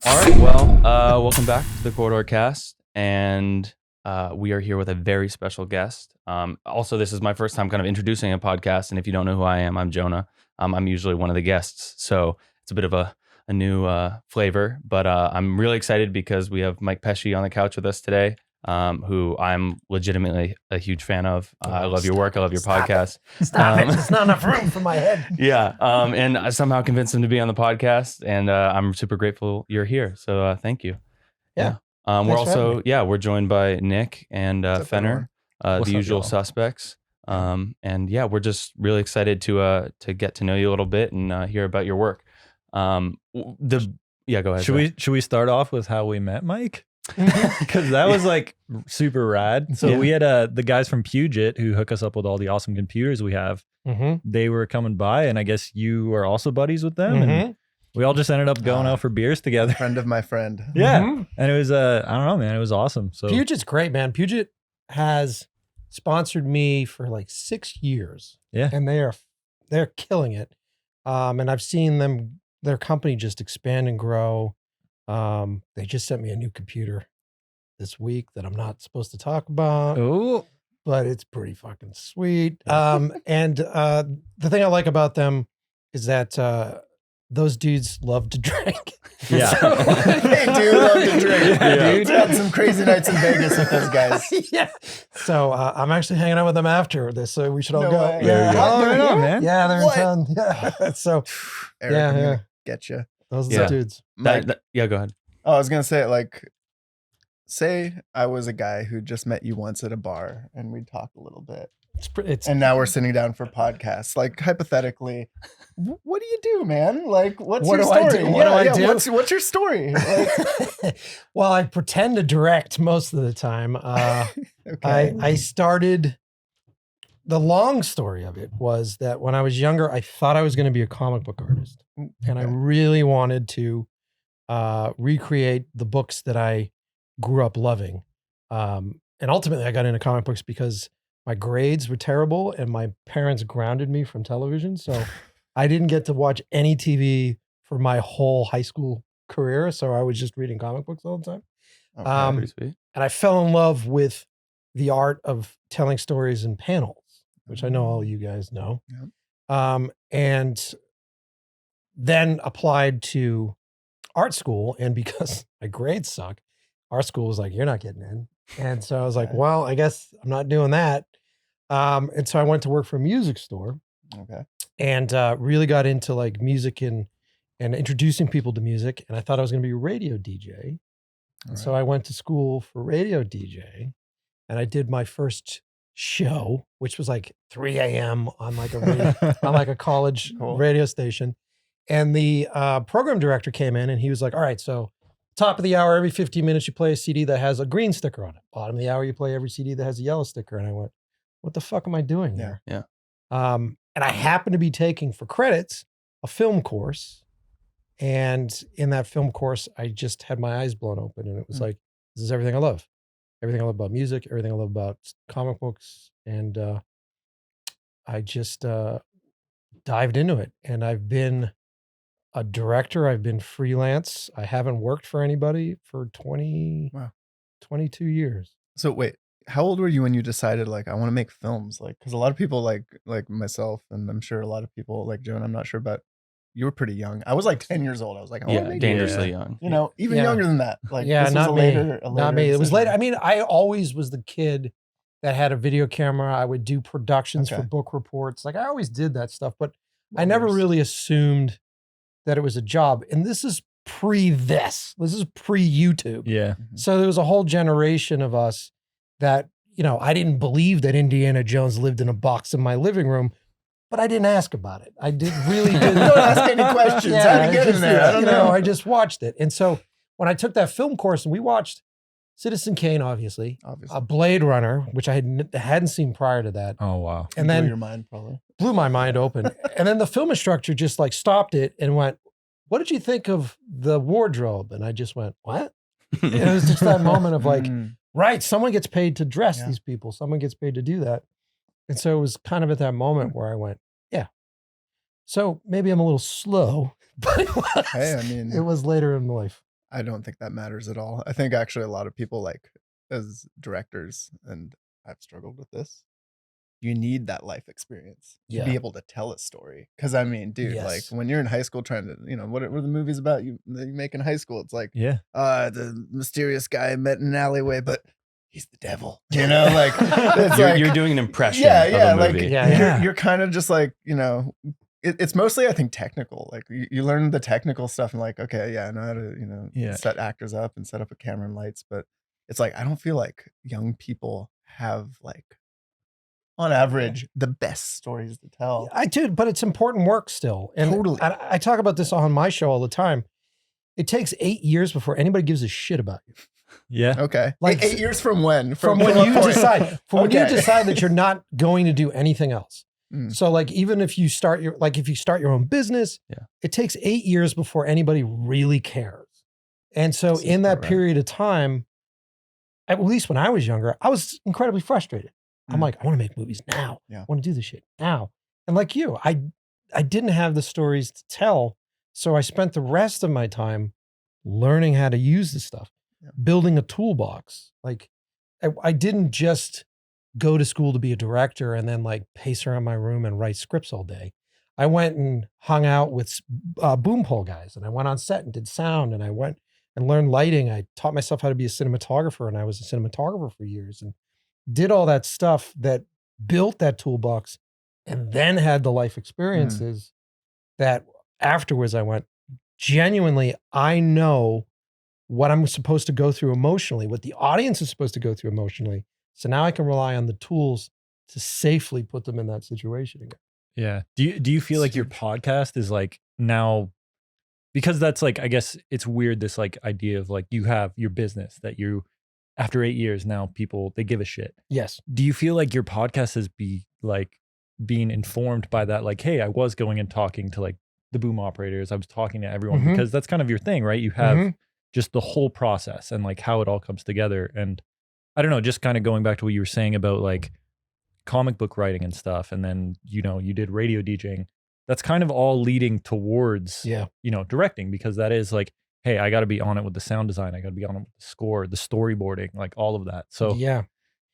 All right, well, welcome back to the CorridorCast, and we are here with a very special guest. Also, this is my first time kind of introducing a podcast, and if you don't know who I am, I'm Jonah. I'm usually one of the guests, so it's a bit of a new flavor, but I'm really excited because we have Mike Pecci on the couch with us today, who I'm legitimately a huge fan of. I love your work. I love your podcast. Stop it. There's not enough room for my head. Yeah. And I somehow convinced him to be on the podcast, and I'm super grateful you're here. So we're also, we're joined by Nick and Fenner, the usual suspects. And yeah, we're just really excited to get to know you a little bit and hear about your work. Go ahead. Should we start off with how we met Mike? Because that was like super rad. So we had the guys from Puget who hook us up with all the awesome computers we have. They were coming by, and I guess you are also buddies with them. And we all just ended up going out for beers together. Friend of my friend. Yeah. And it was I don't know, man, it was awesome. So Puget's great, man. Puget has sponsored me for like 6 years. Yeah. And they're killing it. And I've seen their company just expand and grow. They just sent me a new computer this week that I'm not supposed to talk about. Oh, but it's pretty fucking sweet. And the thing I like about them is that those dudes love to drink. Yeah. They do love to drink. Yeah. Dude, had some crazy nights in Vegas with those guys. Yeah. So I'm actually hanging out with them after this, so we should all No go. way. Yeah. Oh, right on, man. Yeah, they're What? in town. Yeah. So Eric, Yeah, I'm yeah. gonna get you. those are Yeah. the dudes. Mike, Go ahead. I was gonna say, like, say I was a guy who just met you once at a bar and we'd talk a little bit, It's and now we're sitting down for podcasts. Like, hypothetically, what do you do, man? Like, what's What your do I story? do? What do I do? What's your story? Like, well, I pretend to direct most of the time. okay. I started. The long story of it was that when I was younger, I thought I was going to be a comic book artist, and I Okay. really wanted to recreate the books that I grew up loving. And ultimately, I got into comic books because my grades were terrible, and my parents grounded me from television, so I didn't get to watch any TV for my whole high school career. So I was just reading comic books all the time. Okay. Pretty sweet. And I fell in love with the art of telling stories in panels, which I know all you guys know. Yep. And then applied to art school. And because my grades suck, art school was like, you're not getting in. And so I was like, Okay. well, I guess I'm not doing that. And so I went to work for a music store Okay. and really got into like music and introducing people to music. And I thought I was going to be a radio DJ. All So I went to school for radio DJ, and I did my first show, which was like 3 a.m. on like a college Cool. radio station. And the program director came in, and he was like, all right, so top of the hour, every 15 minutes, you play a CD that has a green sticker on it. Bottom of the hour, you play every CD that has a yellow sticker. And I went, what the fuck am I doing here? Yeah. And I happened to be taking for credits a film course. And in that film course, I just had my eyes blown open, and it was like, this is everything I love. Everything I love about music, everything I love about comic books. And I just dived into it. And I've been a director. I've been freelance. I haven't worked for anybody for 22 years. So wait, how old were you when you decided, like, I want to make films? Like, because a lot of people like myself, and I'm sure a lot of people like Jonah, I'm not sure about, you were pretty young. I was like 10 years old. I was like, I want to Yeah, make dangerously Yeah. young. you know, even Yeah. younger than that. Like, Yeah, this was not a me. later, Not me. It was decision. later. I mean, I always was the kid that had a video camera. I would do productions for Okay. book reports. Like I always did that stuff, but I never Wonders. really assumed that it was a job. And this is this is pre-YouTube. Yeah. So there was a whole generation of us that, you know, I didn't believe that Indiana Jones lived in a box in my living room, but I didn't ask about it. I really didn't. Don't ask any questions. How to I get in just, there? I don't you know. I just watched it. And so when I took that film course and we watched Citizen Kane, obviously, Obviously. a Blade Runner, which I hadn't seen prior to that, Oh, wow. and Blew then your mind probably. blew my mind open. And then the film instructor just like stopped it and went, what did you think of the wardrobe? And I just went, what? And it was just that moment of like, Mm. right, someone gets paid to dress Yeah. these people. Someone gets paid to do that. And so it was kind of at that moment where I went, yeah. So maybe I'm a little slow, but Hey, I mean, it was later in life. I don't think that matters at all. I think actually a lot of people, like, as directors, and I've struggled with this, you need that life experience to be able to tell a story. Because I mean, dude, like when you're in high school trying to, what are the movies about that you make in high school? It's like, the mysterious guy I met in an alleyway, but he's the devil. Like it's you're doing an impression of a movie. Like you're kind of just like, it's mostly, I think, technical. Like you learn the technical stuff and like, okay, I know how to, set actors up and set up a camera and lights. But it's like, I don't feel like young people have, like, on average, the best stories to tell. I do, but it's important work still. And totally. I talk about this on my show all the time. It takes 8 years before anybody gives a shit about you. Yeah. Okay. Like 8 years from when? From when you decide. When you decide that you're not going to do anything else. So like even if you start your own business, it takes 8 years before anybody really cares. And so in that period of time, at least when I was younger, I was incredibly frustrated. I'm like, I want to make movies now. I want to do this shit now. And like you, I didn't have the stories to tell. So I spent the rest of my time learning how to use the stuff, building a toolbox. Like I didn't just go to school to be a director and then like pace around my room and write scripts all day. I went and hung out with boom pole guys, and I went on set and did sound, and I went and learned lighting. I taught myself how to be a cinematographer, and I was a cinematographer for years and did all that stuff that built that toolbox, and then had the life experiences that afterwards I went, genuinely, I know what I'm supposed to go through emotionally, what the audience is supposed to go through emotionally. So now I can rely on the tools to safely put them in that situation again. Yeah. Do you feel like your podcast is like now, because that's like, I guess it's weird, this like idea of like you have your business that you, after 8 years now, people, they give a shit. Yes. Do you feel like your podcast is being informed by that? Like, hey, I was going and talking to like the boom operators. I was talking to everyone because that's kind of your thing, right? You have just the whole process and like how it all comes together. And I don't know, just kind of going back to what you were saying about like comic book writing and stuff. And then, you did radio DJing. That's kind of all leading towards, directing, because that is like, hey, I got to be on it with the sound design. I got to be on it with the score, the storyboarding, like all of that. So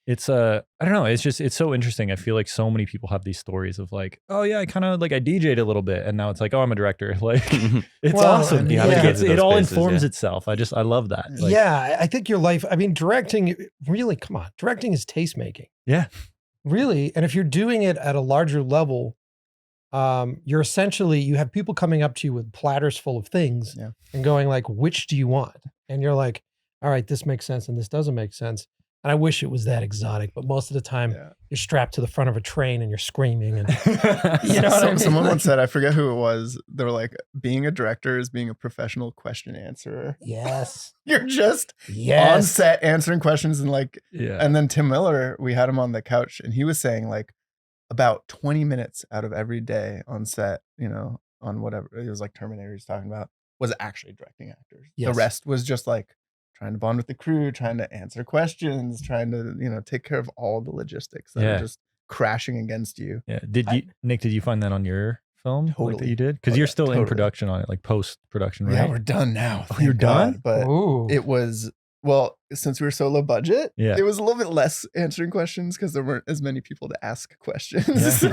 it's I don't know. It's so interesting. I feel like so many people have these stories of like, oh yeah, I kind of like I DJ'd a little bit, and now it's like, oh, I'm a director. Like it's awesome. It all informs itself. I love that. Like, I think your life, I mean, directing really, come on, directing is taste making. Yeah. Really. And if you're doing it at a larger level, you're essentially, you have people coming up to you with platters full of things and going like, which do you want? And you're like, all right, this makes sense and this doesn't make sense. And I wish it was that exotic, but most of the time you're strapped to the front of a train and you're screaming. And someone once said, I forget who it was, they were like, being a director is being a professional question answerer. Yes. You're just on set answering questions and like, and then Tim Miller, we had him on the couch and he was saying like about 20 minutes out of every day on set, on whatever, it was like Terminator he's talking about, was actually directing actors. The rest was just like trying to bond with the crew, trying to answer questions, trying to, take care of all the logistics that are just crashing against you. Yeah. Nick, did you find that on your film? Totally. Like that you did? Because you're still in production on it, like post-production, right? Yeah, we're done now. Oh, you're done? But it was, well, since we were so low budget, it was a little bit less answering questions because there weren't as many people to ask questions.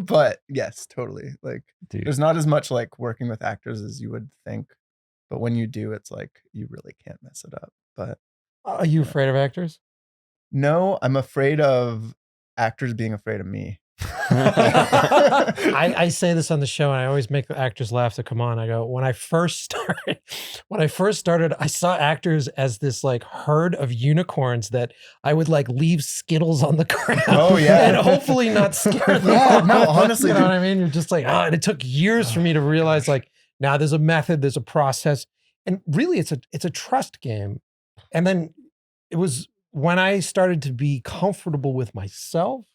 But yes, totally. Like there's not as much like working with actors as you would think. But when you do, it's like you really can't mess it up. But are you afraid of actors? No, I'm afraid of actors being afraid of me. I say this on the show, and I always make the actors laugh that come on. I go, when I first started, I saw actors as this like herd of unicorns that I would like leave Skittles on the ground. Oh yeah, and hopefully not scare them. No, honestly, you know what I mean? You're just like, and it took years for me to realize like, now there's a method, there's a process, and really it's a trust game. And then it was when I started to be comfortable with myself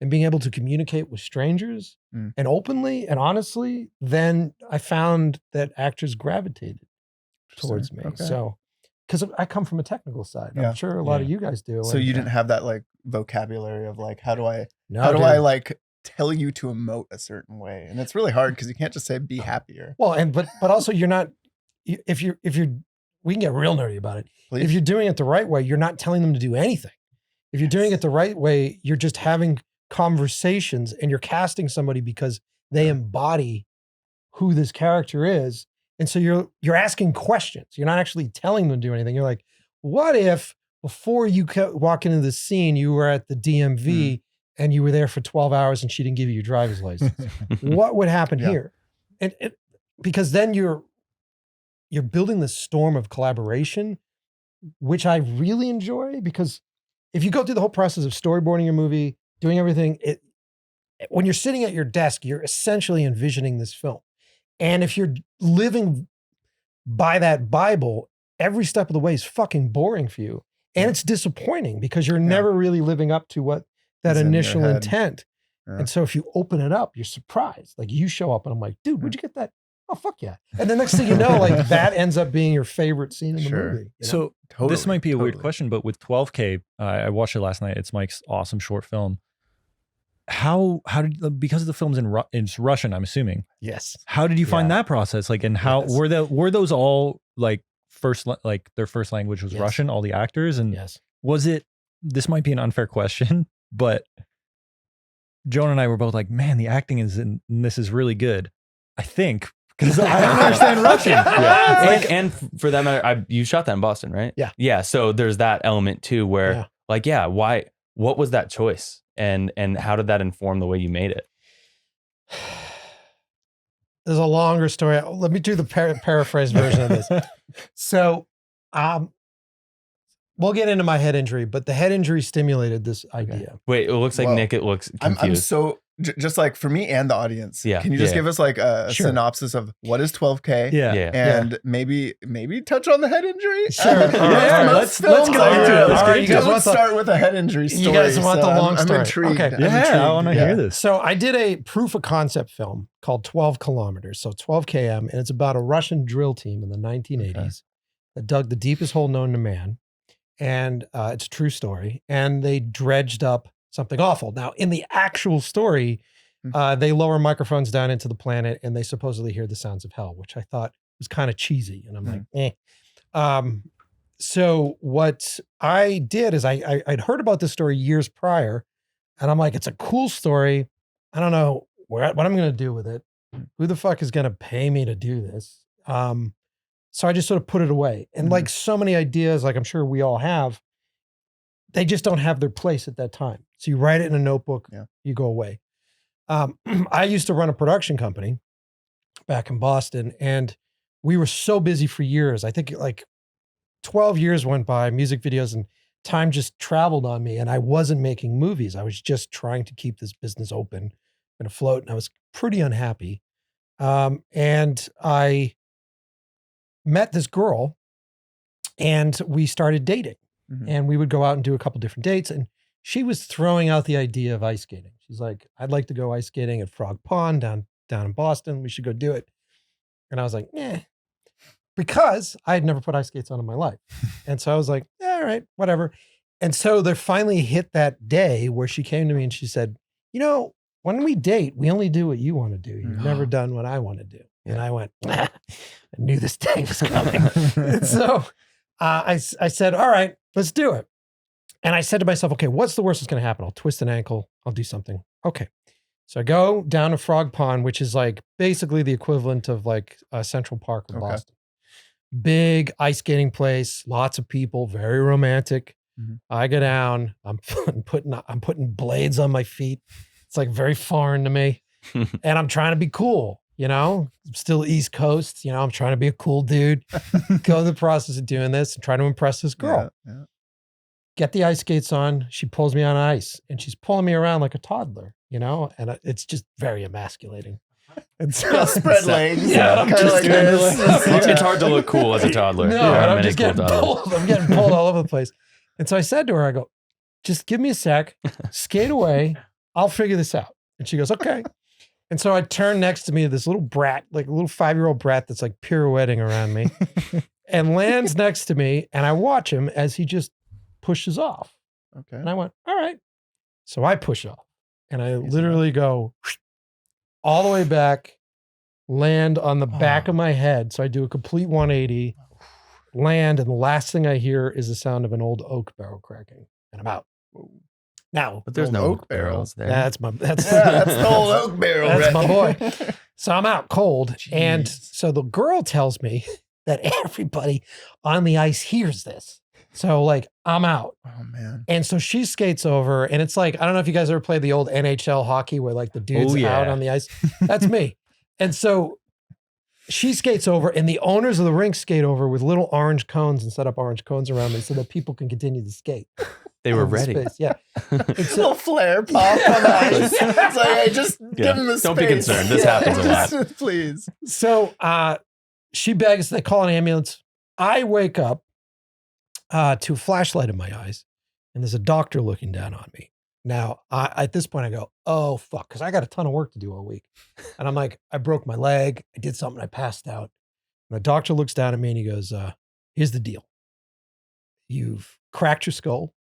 and being able to communicate with strangers and openly and honestly, then I found that actors gravitated towards me. Okay. So, because I come from a technical side, I'm sure a lot of you guys do. So you didn't have that like vocabulary of like, how do I like tell you to emote a certain way? And it's really hard because you can't just say be happier. Well, but also you're not, if you're we can get real nerdy about it. Please. If you're doing it the right way, you're not telling them to do anything. If you're doing it the right way, you're just having conversations and you're casting somebody because they embody who this character is. And so you're asking questions. You're not actually telling them to do anything. You're like, what if before you walk into the scene, you were at the DMV and you were there for 12 hours and she didn't give you your driver's license? What would happen here? And because then you're building this storm of collaboration, which I really enjoy, because if you go through the whole process of storyboarding your movie, doing everything, when you're sitting at your desk, you're essentially envisioning this film. And if you're living by that Bible, every step of the way is fucking boring for you. And it's disappointing because you're never really living up to what that initial intent. Yeah. And so if you open it up, you're surprised. Like you show up and I'm like, dude, where'd you get that? Oh, fuck yeah. And the next thing you know, like that ends up being your favorite scene in the movie. You know? So this might be a weird question, but with 12K, I watched it last night. It's Mike's awesome short film. How did, because the film's it's Russian, I'm assuming. Yes. How did you find that process? Like, and how were those all like their first language was Russian, all the actors? And was it, this might be an unfair question, but Jonah and I were both like, man, the acting in this is really good. I think, because I don't understand Russian. And for that matter, you shot that in Boston, right? Yeah. Yeah. So there's that element too, where why, what was that choice? And how did that inform the way you made it? There's a longer story. Let me do the paraphrase version of this. So, we'll get into my head injury, but the head injury stimulated this idea. Wait, it looks like Nick, it looks confused. I'm so, just like for me and the audience, can you just give us like a synopsis of what is 12K? And maybe touch on the head injury? Sure. Let's go into it. Let's start with a head injury story. You guys want the long story? I'm intrigued. Okay. I want to hear this. So I did a proof of concept film called 12 Kilometers, so 12 km, and it's about a Russian drill team in the 1980s that dug the deepest hole known to man. And it's a true story. And they dredged up something awful. Now, in the actual story, they lower microphones down into the planet and they supposedly hear the sounds of hell, which I thought was kind of cheesy. And I'm like, eh. So what I did is I'd heard about this story years prior. And I'm like, it's a cool story. I don't know what I'm going to do with it. Who the fuck is going to pay me to do this? So I just sort of put it away. And like so many ideas, like I'm sure we all have, they just don't have their place at that time. So you write it in a notebook, you go away. I used to run a production company back in Boston, and we were so busy for years. I think like 12 years went by, music videos, and time just traveled on me, and I wasn't making movies. I was just trying to keep this business open and afloat, and I was pretty unhappy. And I met this girl and we started dating, and we would go out and do a couple different dates, and she was throwing out the idea of ice skating. She's like, I'd like to go ice skating at Frog Pond down in Boston. We should go do it. And I was like, because I had never put ice skates on in my life. And so I was like, all right, whatever. And so there finally hit that day where she came to me and she said, you know, when we date, we only do what you want to do. You've never done what I want to do. And I went, I knew this day was coming. And so I said, all right, let's do it. And I said to myself, okay, what's the worst that's going to happen? I'll twist an ankle. I'll do something. Okay. So I go down to Frog Pond, which is like basically the equivalent of like Central Park in Boston. Big ice skating place, lots of people, very romantic. I go down, I'm putting blades on my feet. It's like very foreign to me. And I'm trying to be cool, you know, I'm still East Coast, you know, I'm trying to be a cool dude. Go through the process of doing this and try to impress this girl. Get the ice skates on. She pulls me on ice and she's pulling me around like a toddler, you know, and it's just very emasculating. And so spread legs. I'm just like It's hard to look cool as a toddler. No, I'm just getting pulled. I'm getting pulled all over the place. And so I said to her, I go, just give me a sec, skate away. I'll figure this out. And she goes, okay. And so I turn next to me to this little brat, like a little 5-year-old brat that's like pirouetting around me and lands next to me. And I watch him as he just pushes off. Okay. And I went, all right. So I push off and I literally go all the way back, land on the back of my head. So I do a complete 180 land, and the last thing I hear is the sound of an old oak barrel cracking, and I'm out. Now, but there's no oak barrels there. That's the old oak barrel. That's right? my boy. So I'm out cold. Jeez. And so the girl tells me that everybody on the ice hears this. So like I'm out. Oh man. And so she skates over, and it's like, I don't know if you guys ever played the old NHL hockey where like the dude's out on the ice. That's me. And so she skates over, and the owners of the rink skate over with little orange cones and set up orange cones around me so that people can continue to skate. They were ready. Space. Yeah. It's a little flare pop on the ice. It's like, hey, just give him the space. Don't be concerned. This happens a lot. Please. So she begs, they call an ambulance. I wake up to a flashlight in my eyes, and there's a doctor looking down on me. Now, at this point, I go, oh, fuck, because I got a ton of work to do all week. And I'm like, I broke my leg. I did something. I passed out. And the doctor looks down at me, and he goes, here's the deal. You've cracked your skull.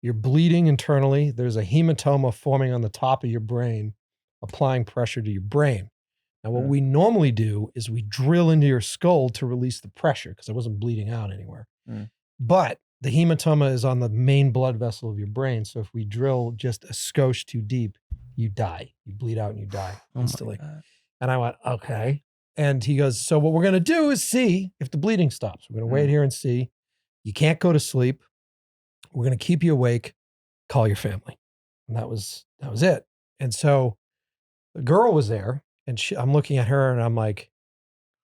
You're bleeding internally. There's a hematoma forming on the top of your brain, applying pressure to your brain. Now, what we normally do is we drill into your skull to release the pressure because I wasn't bleeding out anywhere. But the hematoma is on the main blood vessel of your brain. So if we drill just a skosh too deep, you die. You bleed out and you die instantly. And I went, okay. And he goes, so what we're going to do is see if the bleeding stops. We're going to wait here and see. You can't go to sleep. We're going to keep you awake. Call your family. And that was it. And so the girl was there, and I'm looking at her, and I'm like,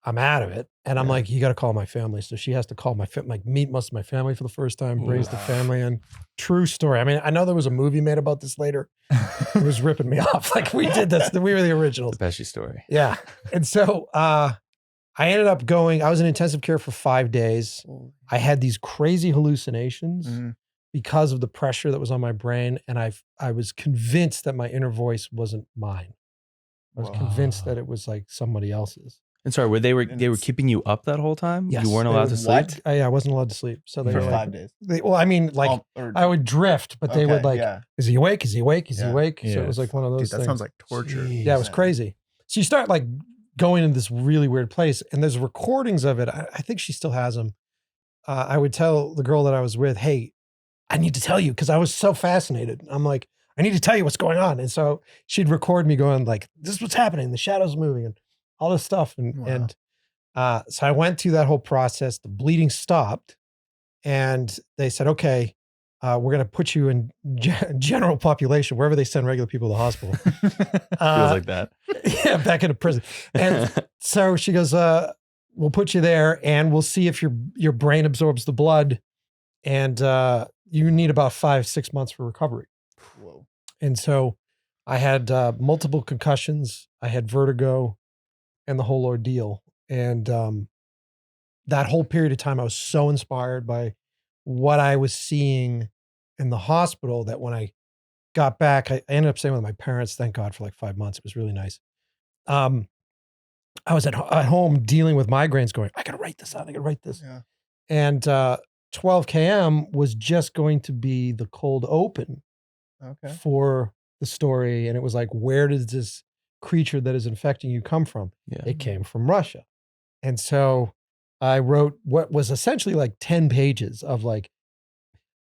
I'm out of it. And I'm like, you got to call my family. So she has to call meet most of my family for the first time, brings the family in. True story. I mean, I know there was a movie made about this later. It was ripping me off. Like, we did this. We were the originals. The Pecci story. Yeah. And so I ended up I was in intensive care for 5 days. I had these crazy hallucinations because of the pressure that was on my brain. And I was convinced that my inner voice wasn't mine. I was convinced that it was like somebody else's. And sorry, they were keeping you up that whole time? Yes. You weren't allowed to sleep? Yeah, I wasn't allowed to sleep. So they for were 5 days. I mean, like I would drift, but they would like, is he awake? Is he awake? Is he awake? Yeah. So it was like one of those Dude, that things. sounds like torture. Jeez. Yeah, it was crazy. So you start like going into this really weird place, and there's recordings of it. I think she still has them. I would tell the girl that I was with, hey, I need to tell you, because I was so fascinated. I'm like, I need to tell you what's going on. And so she'd record me going like, this is what's happening. The shadows moving and all this stuff. And so I went through that whole process. The bleeding stopped, and they said, okay, we're going to put you in general population, wherever they send regular people to the hospital. Feels like that. Yeah, back into prison. And so she goes, we'll put you there, and we'll see if your brain absorbs the blood. And you need about 5-6 months for recovery. Whoa. And so I had multiple concussions. I had vertigo and the whole ordeal. And that whole period of time, I was so inspired by what I was seeing in the hospital that when I got back, I ended up staying with my parents, thank God, for like 5 months. It was really nice. I was at home dealing with migraines going, I got to write this out. I got to write this. Yeah. And 12 km was just going to be the cold open for the story. And it was like, where does this creature that is infecting you come from? Yeah. It came from Russia. And so I wrote what was essentially like 10 pages of like,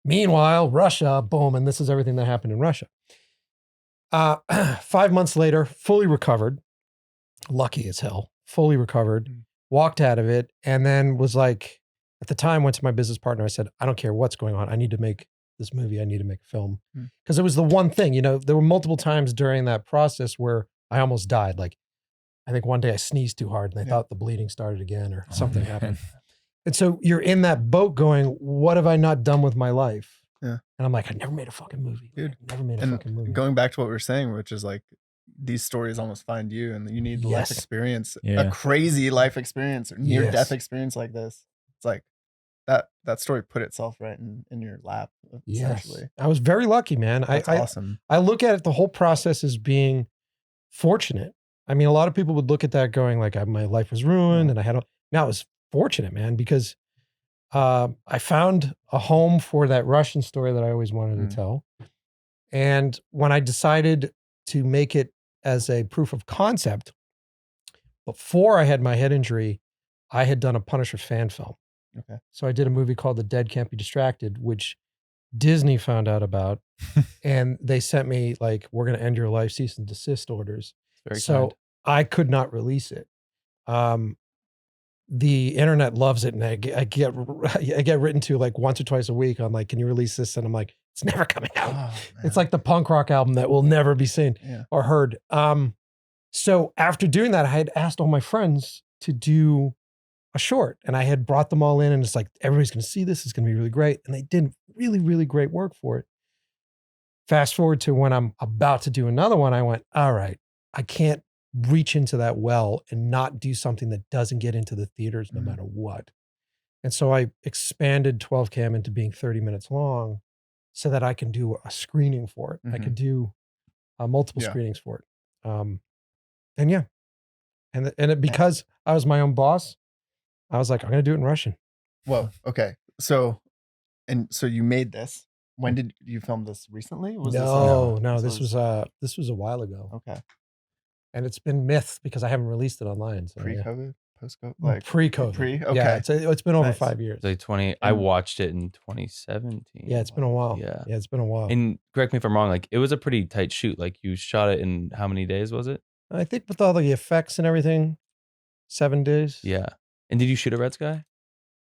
meanwhile, Russia, boom, and this is everything that happened in Russia. 5 months later, fully recovered, lucky as hell, fully recovered, walked out of it, and then was like, at the time, went to my business partner. I said, I don't care what's going on. I need to make this movie. I need to make a film. Because it was the one thing, there were multiple times during that process where I almost died. Like, I think one day I sneezed too hard and I thought the bleeding started again or something happened. And so you're in that boat going, what have I not done with my life? Yeah. And I'm like, I never made a fucking movie. Dude, I never made a fucking movie. Going back to what we were saying, which is like, these stories almost find you, and you need life experience, a crazy life experience or near-death experience like this. It's like that story put itself right in your lap, essentially. I was very lucky, man. That's awesome. I look at it, the whole process as being fortunate. I mean, a lot of people would look at that going like, my life was ruined and I was fortunate, man, because I found a home for that Russian story that I always wanted to tell. And when I decided to make it as a proof of concept, before I had my head injury, I had done a Punisher fan film. Okay. So I did a movie called The Dead Can't Be Distracted, which Disney found out about, and they sent me like, we're going to end your life cease and desist orders. Very So kind. I could not release it. The internet loves it, and I get written to like once or twice a week on like, can you release this? And I'm like, it's never coming out. Oh, It's like the punk rock album that will never be seen or heard. So after doing that, I had asked all my friends to do a short, and I had brought them all in, and it's like, everybody's going to see this. It's going to be really great. And they did really, really great work for it. Fast forward to when I'm about to do another one, I went, all right, I can't reach into that well and not do something that doesn't get into the theaters no matter what. And so I expanded 12 Cam into being 30 minutes long so that I can do a screening for it. I could do multiple screenings for it. Because I was my own boss, I was like, I'm going to do it in Russian. Whoa. Okay. So you made this. When did you film this recently? This was a while ago. Okay. And it's been myth because I haven't released it online. So Pre-COVID, post-COVID, like pre-COVID. Okay. Yeah, it's been over 5 years. Like I watched it in 2017. Yeah, it's been a while. Yeah, it's been a while. And correct me if I'm wrong. Like it was a pretty tight shoot. Like you shot it in how many days was it? I think with all the effects and everything, 7 days. Yeah. And did you shoot at Red Sky?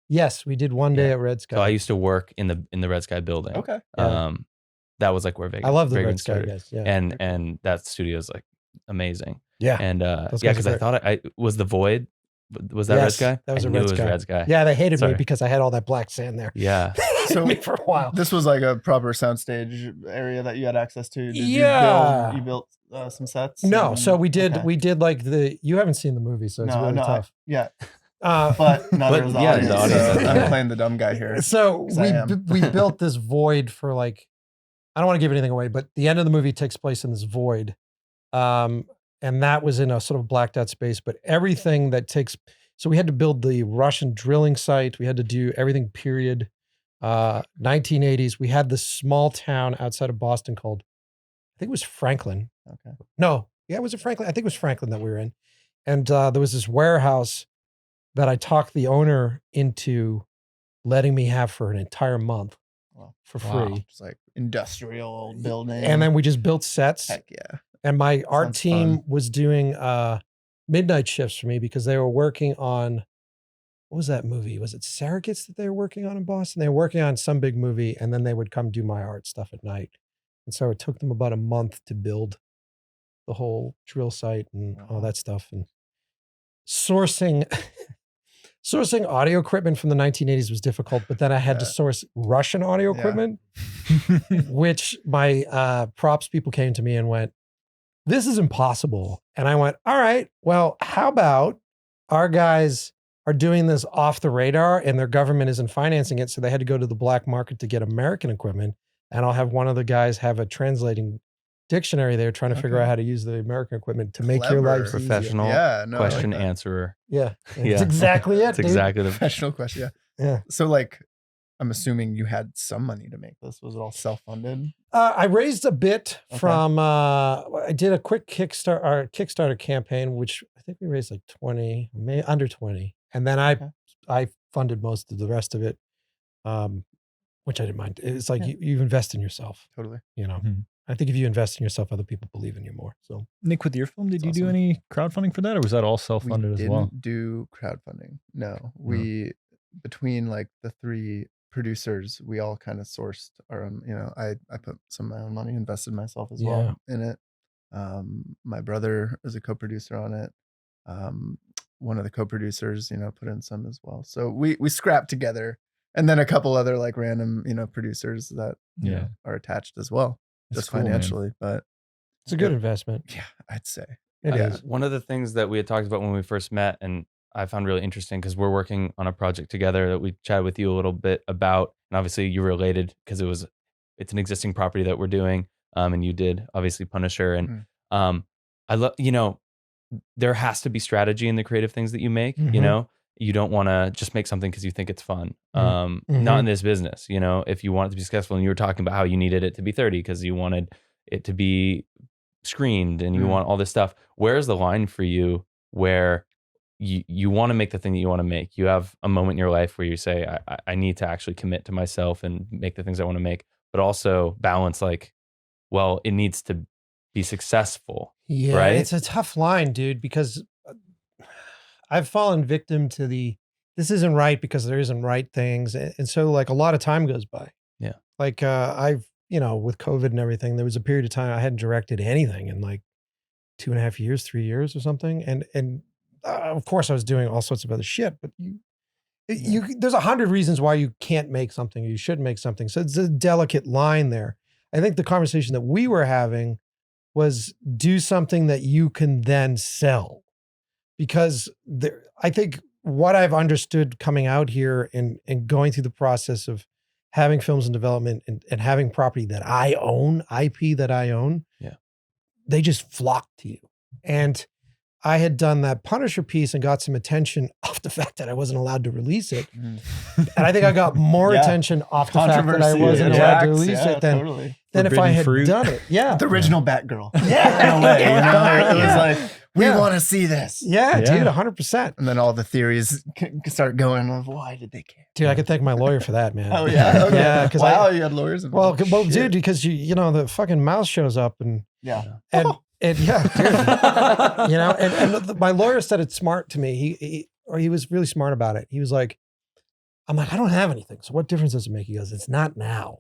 Yes, we did one day at Red Sky. So I used to work in the Red Sky building. Okay. That was like where Vegas. I love the Red Sky Sky guys. Yeah. And that studio is like amazing. Yeah. And because I thought I was the Void. Was that Red Sky? That was I a knew Red it was Sky. Red Sky. Yeah, they hated me because I had all that black sand there. Yeah. So me for a while. This was like a proper soundstage area that you had access to. Did you built some sets? No, so we did like you haven't seen the movie, so it's really tough. Yeah. But no, there's the audience. The audience. So I'm playing the dumb guy here. So we built this void for like, I don't want to give anything away, but the end of the movie takes place in this void. And that was in a sort of blacked out space, but everything that so we had to build the Russian drilling site. We had to do everything period, 1980s. We had this small town outside of Boston called, I think it was Franklin. Okay. No. Yeah, was it Franklin? I think it was Franklin that we were in. And there was this warehouse that I talked the owner into letting me have for an entire month for free. It's like industrial building. And then we just built sets. Heck yeah. And my art team was doing midnight shifts for me because they were working on, what was that movie? Was it Surrogates that they were working on in Boston? They were working on some big movie, and then they would come do my art stuff at night. And so it took them about a month to build the whole drill site and all that stuff. And sourcing audio equipment from the 1980s was difficult, but then I had to source Russian audio equipment, which my props people came to me and went, this is impossible. And I went, all right, well, how about our guys are doing this off the radar and their government isn't financing it. So they had to go to the black market to get American equipment. And I'll have one of the guys have a translating dictionary there trying to figure out how to use the American equipment to make your life professional question answerer. Yeah. That's exactly it. That's exactly the professional question. Yeah. So like, I'm assuming you had some money to make this. Was it all self-funded? I raised a bit from, I did a quick Kickstarter campaign, which I think we raised like 20, maybe under 20. And then I funded most of the rest of it, which I didn't mind. It's like you invest in yourself. Totally. You know, I think if you invest in yourself, other people believe in you more. So Nick, with your film, did you do any crowdfunding for that, or was that all self-funded as well? We didn't do crowdfunding. No, we, between like the 3 producers, we all kind of sourced our own, I put some of my own money, invested myself as well in it. My brother is a co-producer on it. One of the co-producers, put in some as well. So we scrapped together, and then a couple other like random, producers that are attached as well, just cool, financially, but it's a good investment. Yeah, I'd say it is. One of the things that we had talked about when we first met, and I found really interesting because we're working on a project together that we chatted with you a little bit about, and obviously you related because it's an existing property that we're doing, and you did obviously Punisher, and I love, there has to be strategy in the creative things that you make. You don't want to just make something because you think it's fun. Not in this business. If you want it to be successful, and you were talking about how you needed it to be 30 because you wanted it to be screened and you want all this stuff. Where's the line for you where you want to make the thing that you want to make. You have a moment in your life where you say, I need to actually commit to myself and make the things I want to make, but also balance like, well, it needs to be successful. Yeah, right? It's a tough line, dude, because I've fallen victim to this isn't right because there isn't right things. And so like a lot of time goes by. Yeah. Like I've, with COVID and everything, there was a period of time I hadn't directed anything in like 2.5 years, 3 years or something. And of course I was doing all sorts of other shit, but there's 100 reasons why you can't make something or you shouldn't make something. So it's a delicate line there. I think the conversation that we were having was do something that you can then sell. Because I think what I've understood coming out here and going through the process of having films in development and having property that I own, IP that I own, they just flock to you. And I had done that Punisher piece and got some attention off the fact that I wasn't allowed to release it. And I think I got more attention off the fact that I wasn't allowed to release it than if I had done it. Yeah. The original Batgirl. Yeah. In a way, It was like, we want to see this. Yeah, dude, 100%. And then all the theories start going of why did they care? Dude, I could thank my lawyer for that, man. Oh, yeah. Okay. Yeah, because you had lawyers involved. Well, dude, because the fucking mouse shows up and and yeah, dude, and my lawyer said it's smart to me. He was really smart about it. He was like, I'm like, I don't have anything. So what difference does it make? He goes, it's not now.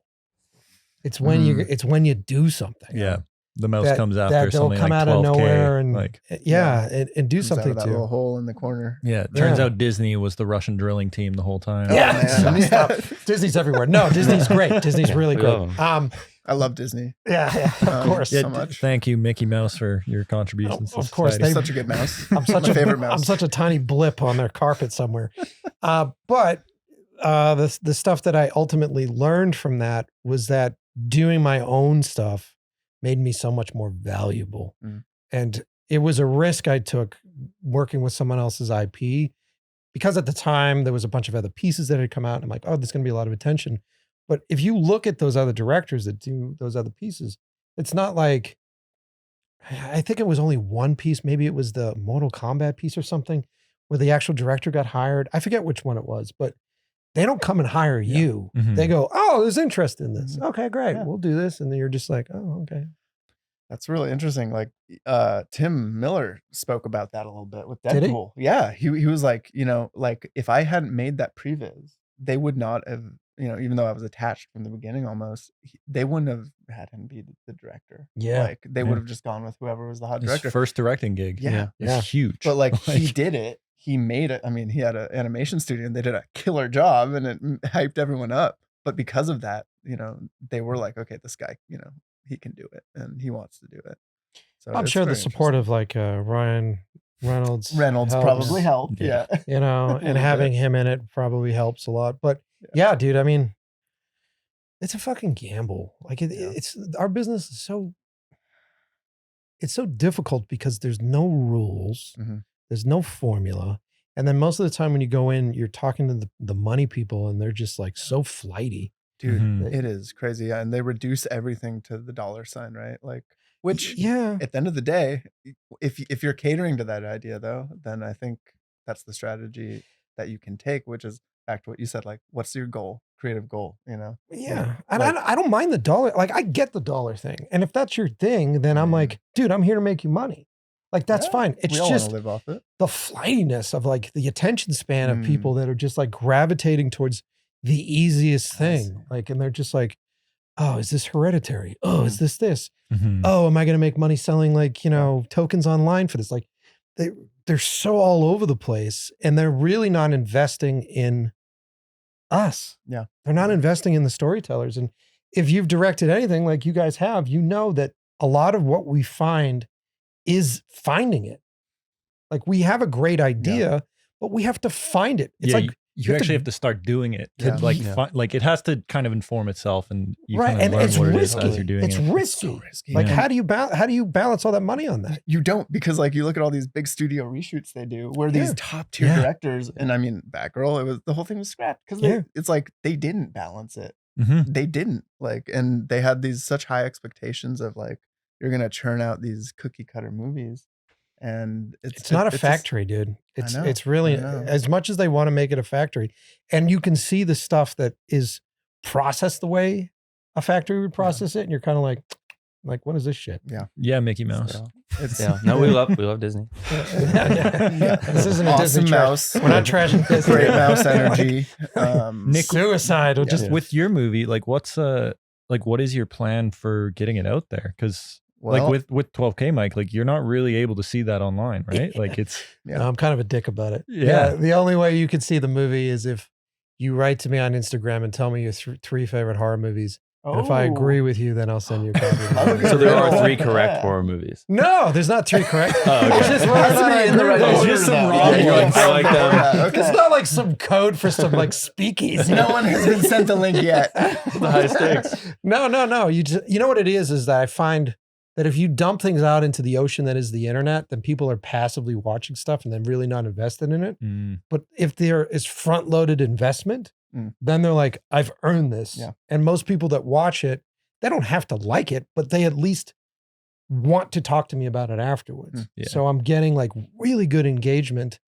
It's when you do something. Yeah. The mouse comes after they'll something come like out 12K, of nowhere and like and do Comes something out of that too. little hole in the corner. Yeah, it turns out Disney was the Russian drilling team the whole time. Stop. Disney's everywhere. No, Disney's great. Disney's really great. I love Disney. Yeah, of course. So much. Thank you, Mickey Mouse, for your contributions. Of course, They're such a good mouse. I'm such My favorite mouse. I'm such a tiny blip on their carpet somewhere. But the stuff that I ultimately learned from that was that doing my own stuff made me so much more valuable. And it was a risk I took working with someone else's IP because at the time there was a bunch of other pieces that had come out and I'm like, oh, there's going to be a lot of attention. But if you look at those other directors that do those other pieces, it's not like, I think it was only one piece. Maybe it was the Mortal Kombat piece or something where the actual director got hired. I forget which one it was, but they don't come and hire you. They go, oh, there's interest in this. Okay, great. We'll do this. And then you're just like, oh, okay. That's really interesting. Like Tim Miller spoke about that a little bit with Did he? Deadpool. Yeah. He was like, like if I hadn't made that previs, they would not have, even though I was attached from the beginning almost, they wouldn't have had him be the director. Yeah. Like they would have just gone with whoever was the hot director. His first directing gig. Yeah. It's huge. But like he did it. He made it. I mean, he had an animation studio and they did a killer job and it hyped everyone up. But because of that, they were like, okay, this guy, he can do it and he wants to do it. So I'm sure the support of like Ryan Reynolds helps, probably helped. Yeah. And having him in it probably helps a lot. But yeah, dude, I mean, it's a fucking gamble. Like it's our business is it's so difficult because there's no rules. There's no formula. And then most of the time when you go in, you're talking to the money people and they're just like so flighty. Dude, it is crazy. Yeah. And they reduce everything to the dollar sign, right? Like, which at the end of the day, if you're catering to that idea though, then I think that's the strategy that you can take, which is back to what you said, like, what's your goal? Creative goal, Yeah. And I don't mind the dollar. Like I get the dollar thing. And if that's your thing, then I'm like, dude, I'm here to make you money. Like, that's fine. It's just live off it. The flightiness of like the attention span of people that are just like gravitating towards the easiest thing. Like, and they're just like, oh, is this Hereditary? Oh, is this? Oh, am I going to make money selling like, tokens online for this? Like they're so all over the place and they're really not investing in us. Yeah. They're not investing in the storytellers. And if you've directed anything like you guys have, that a lot of what we find is finding it. Like we have a great idea, but we have to find it. It's like you actually have to start doing it. Like it has to kind of inform itself, and you kind of and learn it's what risky. it is as you're doing it's it. risky. So risky. Like how do you balance all that money on that? You don't, because like you look at all these big studio reshoots they do, where these top tier directors, and I mean Batgirl, the whole thing was scrapped because it's like they didn't balance it. They didn't and they had these such high expectations of like, you're going to churn out these cookie cutter movies. And it's not a factory, dude. It's really, I know. as much as they want to make it a factory, and you can see the stuff that is processed the way a factory would process it, and you're kind of like, what is this shit? Yeah, Mickey Mouse. So, it's No, we love Disney. This isn't a awesome Disney mouse. We're not trashing Disney. Great mouse energy. Nick, suicide. just with your movie, like what is your plan for getting it out there? Because like with 12K Mike, like you're not really able to see that online, right? Like it's No, I'm kind of a dick about it. Yeah. The only way you can see the movie is if you write to me on Instagram and tell me your 3 favorite horror movies. And if I agree with you, then I'll send you a copy. Of the So there are 3 correct horror movies. No, there's not 3 correct. Okay. It's just whether or not I agree with There's it. just some Yeah, wrong yeah, ones. I like them. It's not like some code for some like speakeasy. No one has been sent the link yet. The high stakes. No. You know what it is that I find that if you dump things out into the ocean that is the internet, then people are passively watching stuff and then really not invested in it. But if there is front-loaded investment, then they're like, I've earned this. Yeah. And most people that watch it, they don't have to like it, but they at least want to talk to me about it afterwards. Yeah. So I'm getting like really good engagement.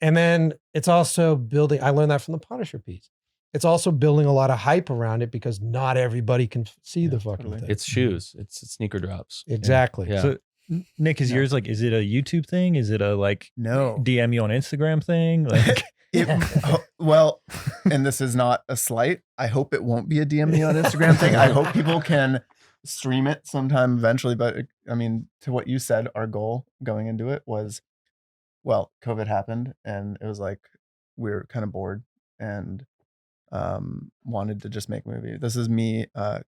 And then it's also building, I learned that from the Punisher piece. It's also building a lot of hype around it because not everybody can see the fucking thing. It's shoes. It's sneaker drops. Exactly. Yeah. So Nick, is yours like, is it a YouTube thing? Is it a like No. DM you on Instagram thing? Like Well, and this is not a slight. I hope it won't be a DM me on Instagram thing. I hope people can stream it sometime eventually. But I mean, to what you said, our goal going into it was, well, COVID happened and it was like we were kind of bored and wanted to just make a movie. This is me,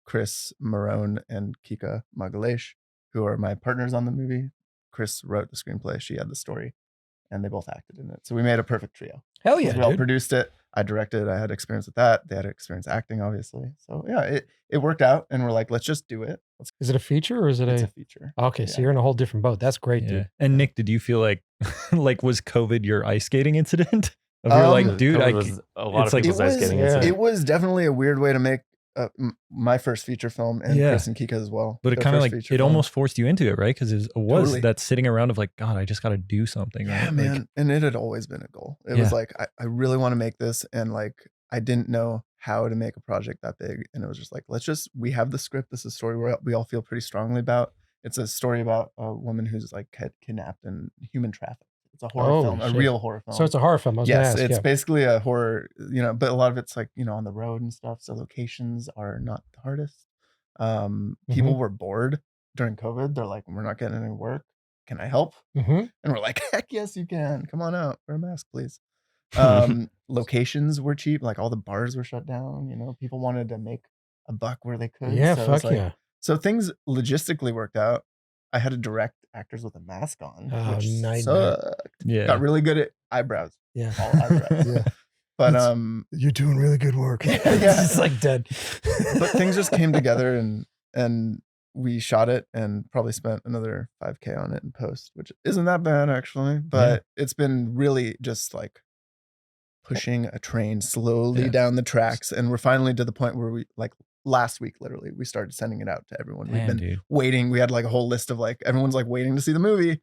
Chris Marone, and Kika Magalesh, who are my partners on the movie. Chris wrote the screenplay. She had the story. And they both acted in it. So we made a perfect trio. Hell yeah, We all dude. produced it. I directed. I had experience with that. They had experience acting, obviously. So yeah, it worked out. And we're like, let's just do it. Is it a feature or is it It's a a feature. Okay, so Yeah. you're in a whole different boat. That's great, dude. And Nick, did you feel like was COVID your ice skating incident? Of you're like, dude, COVID was a lot it's of like- people's It ice was- skating yeah. incident. It was definitely a weird way to make my first feature film and Yeah. Chris and Kika as well. but it Their kind of first like feature it film. almost forced you into it, right? Because it was Totally. that sitting around of like, God, I just got to do something. Yeah, right? man. Like, And it had always been a goal. It was like, I really want to make this. And like, I didn't know how to make a project that big. And it was just like, we have the script. This is a story we all feel pretty strongly about. It's a story about a woman who's like kidnapped and human trafficked. It's a horror film, a shit. real horror film. So it's a horror film. I was Yes, gonna ask. it's basically a horror, but a lot of it's like, on the road and stuff. So locations are not the hardest. People were bored during COVID. They're like, we're not getting any work. Can I help? Mm-hmm. And we're like, heck yes, you can. Come on out. Wear a mask, please. Locations were cheap. Like all the bars were shut down. People wanted to make a buck where they could. Yeah, So it was fuck yeah. So things logistically worked out. I had to direct actors with a mask on, Oh, which nightmare. sucked. yeah. Got really good at eyebrows. Yeah. All eyebrows. Yeah. But You're doing really good work. Yeah. It's just like dead. but things just came together and we shot it and probably spent another 5K on it in post, which isn't that bad actually. But it's been really just like pushing a train slowly down the tracks. And we're finally to the point where we like last week, literally, we started sending it out to everyone. We've Damn, been dude. waiting. We had like a whole list of like, everyone's like waiting to see the movie.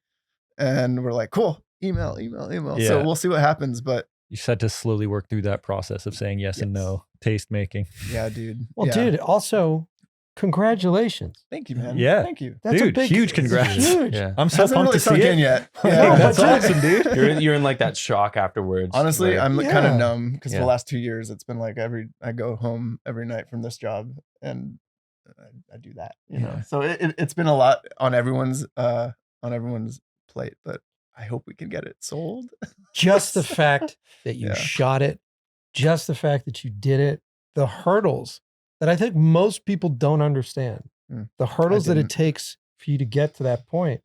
And we're like, cool, email. Yeah. So we'll see what happens. But You just had to slowly work through that process of saying yes and Yes. no, taste making. yeah, dude. Well, Yeah. dude, also, congratulations. Thank you, man. Yeah. Thank you. That's Dude, a big, huge congrats. Huge. Yeah. I'm so Hasn't pumped really to see sunk it. in yet. No, Yeah. that's but- awesome, dude. You're in like that shock afterwards. Honestly, where- I'm kind Yeah. of numb because Yeah. the last 2 years it's been like I go home every night from this job and I do that, Yeah. So it's been a lot on everyone's plate, but I hope we can get it sold. Just the fact that you Yeah. shot it, just the fact that you did it, the hurdles that I think most people don't understand, the hurdles that it didn't. takes for you to get to that point.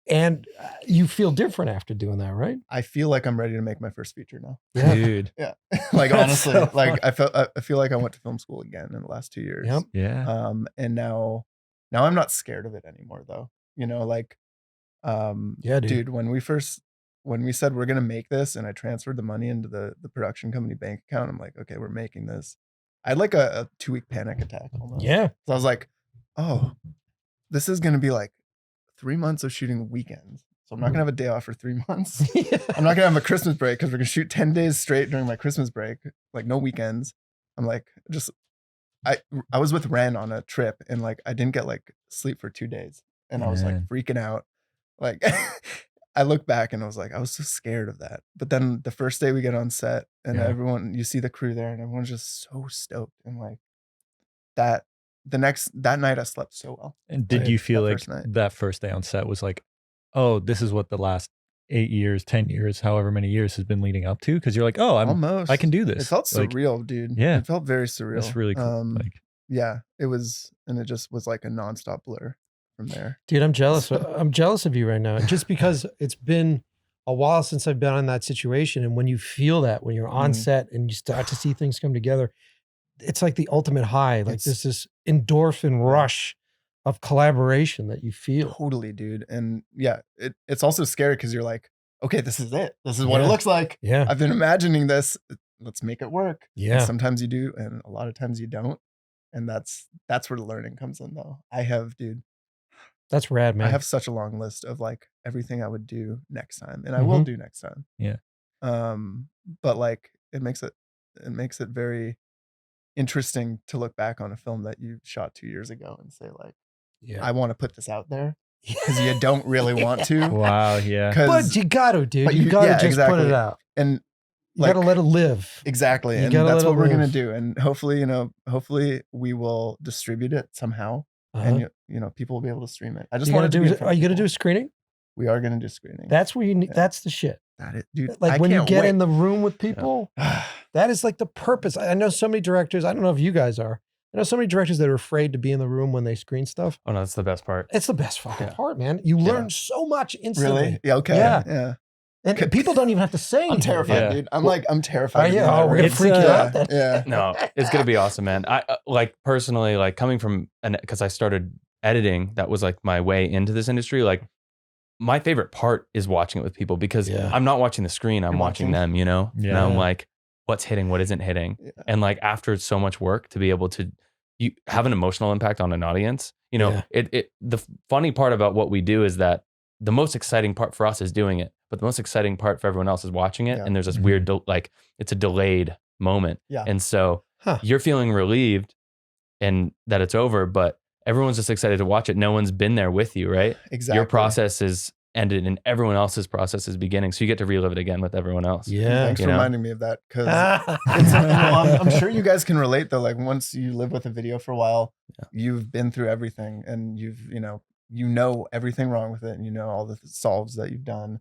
And you feel different after doing that, right? I feel like I'm ready to make my first feature now. Yeah. Dude. Yeah, like That's honestly, so like I feel like I went to film school again in the last 2 years. Yep. Yeah. And now I'm not scared of it anymore though. Yeah, dude. dude, when we said we're gonna make this and I transferred the money into the production company bank account, I'm like, okay, we're making this. I had like a 2-week panic attack almost. Yeah. So I was like, oh, this is gonna be like 3 months of shooting weekends. So I'm not gonna have a day off for 3 months. I'm not gonna have a Christmas break because we're gonna shoot 10 days straight during my Christmas break, like no weekends. I'm like, I was with Ren on a trip and like I didn't get like sleep for 2 days, and I was like freaking out. Like I look back and I was like, I was so scared of that. But then the first day we get on set and everyone, you see the crew there and everyone's just so stoked, and like that night I slept so well. And did you feel like that first day on set was like, oh, this is what the last 8 years, 10 years, however many years has been leading up to? Because you're like, oh, I can do this. It felt like, surreal, dude. Yeah. It felt very surreal. That's really cool. Yeah, it was, and it just was like a nonstop blur from there. Dude, I'm jealous. I'm jealous of you right now. Just because it's been a while since I've been in that situation. And when you feel that, when you're on set and you start to see things come together, it's like the ultimate high. Like there's this endorphin rush of collaboration that you feel. Totally, dude. And yeah, it's also scary because you're like, okay, this is it. This is what it looks like. Yeah. I've been imagining this. Let's make it work. Yeah. And sometimes you do, and a lot of times you don't. And that's where the learning comes in, though. That's rad, man. I have such a long list of like everything I would do next time, and I will do next time. Yeah. But like it makes it very interesting to look back on a film that you shot 2 years ago and say like, I want to put this out there because you don't really want to. Wow. Yeah. But you got to, dude. You got to just put it out. And you got to let it live. Exactly. And that's what we're going to do. And hopefully, hopefully we will distribute it somehow. And people will be able to stream it. I just want to do it. Are you going to do a screening? We are going to do screening. That's where you need, that's the shit. That is, dude. Like when you get in the room with people, that is like the purpose. I know so many directors, I don't know if you guys are. I know so many directors that are afraid to be in the room when they screen stuff. Oh no, that's the best part. It's the best fucking part, man. You learn so much instantly. Really? Yeah, okay. Yeah. And people don't even have to say anything. I'm terrified, dude. I'm terrified. Oh, we're gonna freak you out. Yeah. No, it's gonna be awesome, man. I like personally, like coming from because I started editing, that was like my way into this industry. Like my favorite part is watching it with people because I'm not watching the screen, I'm watching them, Yeah. And I'm like, what's hitting, what isn't hitting. Yeah. And like after so much work to be able to have an emotional impact on an audience, the funny part about what we do is that the most exciting part for us is doing it, but the most exciting part for everyone else is watching it. Yeah. And there's this weird, like it's a delayed moment. Yeah. And so you're feeling relieved and that it's over, but everyone's just excited to watch it. No one's been there with you, right? Exactly. Your process is ended and everyone else's process is beginning. So you get to relive it again with everyone else. Yeah. Thanks for reminding me of that. Cause I'm sure you guys can relate though. Like once you live with a video for a while, you've been through everything and you've, you know everything wrong with it and you know all the solves that you've done.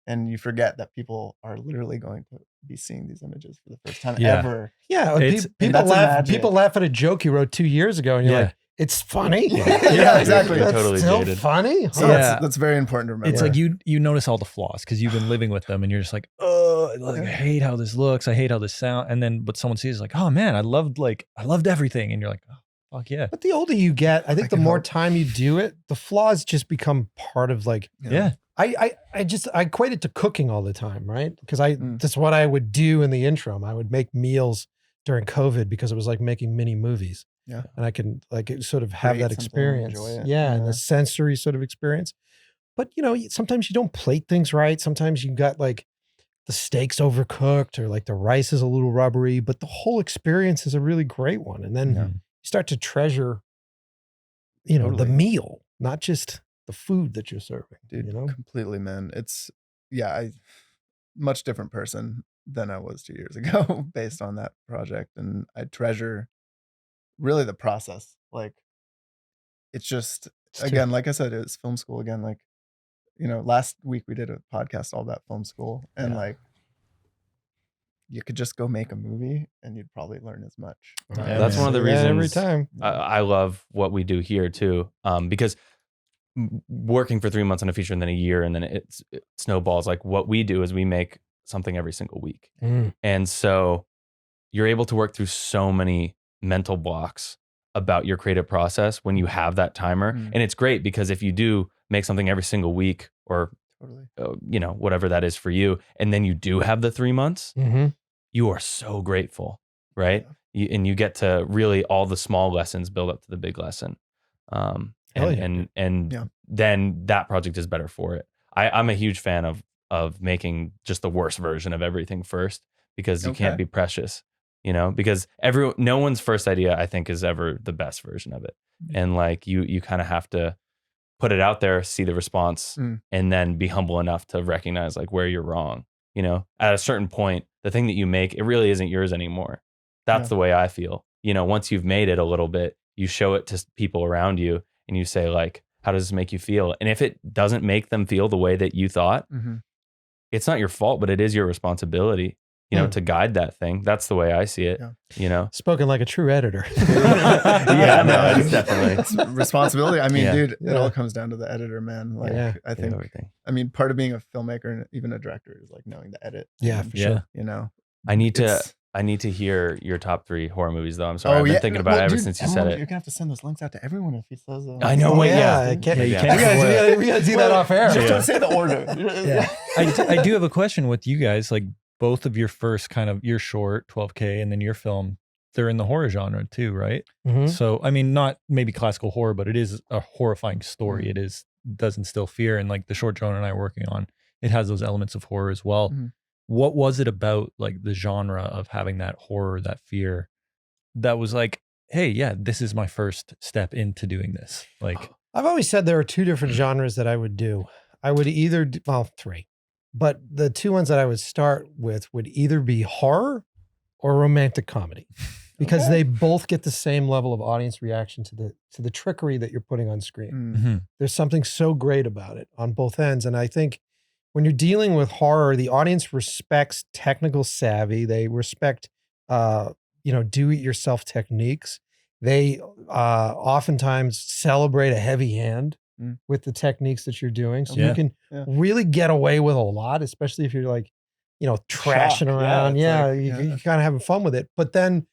And you forget that people are literally going to be seeing these images for the first time ever. Yeah. People laugh at a joke you wrote 2 years ago and you're like, it's funny. Yeah, exactly. That's totally still jaded. funny. So that's very important to remember. It's like you notice all the flaws because you've been living with them and you're just like, oh, I hate how this looks. I hate how this sounds. And then but someone sees like, oh man, I loved everything. And you're like, oh, fuck yeah. But the older you get, I think the more time you do it, the flaws just become part of like, I equate it to cooking all the time, right? Because that's what I would do in the interim. I would make meals during COVID because it was like making mini movies. Yeah. And I can like sort of have that experience. And the sensory sort of experience. But sometimes you don't plate things right. Sometimes you got like the steak's overcooked or like the rice is a little rubbery, but the whole experience is a really great one. And then you start to treasure, the meal, not just the food that you're serving. Dude, completely, man. It's much different person than I was 2 years ago based on that project. And I treasure really the process. Like it's just, again, like I said, it was film school again. Like, last week we did a podcast all about film school and like, you could just go make a movie and you'd probably learn as much. That's one of the reasons every time. I love what we do here too. Because working for 3 months on a feature and then a year and then it snowballs. Like what we do is we make something every single week. And so you're able to work through so many mental blocks about your creative process when you have that timer. And it's great because if you do make something every single week or whatever that is for you, and then you do have the 3 months, you are so grateful, right? And you get to really all the small lessons build up to the big lesson. And then that project is better for it. I'm a huge fan of making just the worst version of everything first, because you can't be precious, because no one's first idea, I think, is ever the best version of it. And like you kind of have to put it out there, see the response, and then be humble enough to recognize like where you're wrong. At a certain point, the thing that you make, it really isn't yours anymore. That's the way I feel. Once you've made it a little bit, you show it to people around you and you say like, how does this make you feel? And if it doesn't make them feel the way that you thought, it's not your fault, but it is your responsibility, to guide that thing. That's the way I see it, Spoken like a true editor. Yeah, no, it's definitely it's responsibility. I mean, dude, it all comes down to the editor, man. Like, I think, everything. I mean, part of being a filmmaker and even a director is like knowing the edit. Yeah, for sure. I need to hear your top 3 horror movies, though. I'm sorry. I've been thinking about it ever since you said it. You're gonna have to send those links out to everyone if he says that. I know. We gotta do that off air. Just don't say the order. I do have a question with you guys. Like, both of your first kind of your short 12K and then your film, they're in the horror genre too, right? So, I mean, not maybe classical horror, but it is a horrifying story. It does instill fear. And like the short Jonah and I are working on, it has those elements of horror as well. What was it about like the genre of having that horror, that fear, that was like, hey, yeah, this is my first step into doing this? Like, I've always said there are 2 different genres that I would do. I would either, 3. But the 2 ones that I would start with would either be horror or romantic comedy, because they both get the same level of audience reaction to the trickery that you're putting on screen. There's something so great about it on both ends. And I think when you're dealing with horror, the audience respects technical savvy. They respect, do-it-yourself techniques. They oftentimes celebrate a heavy hand with the techniques that you're doing. So you can really get away with a lot, especially if you're like, trashing around. You're kind of having fun with it. But then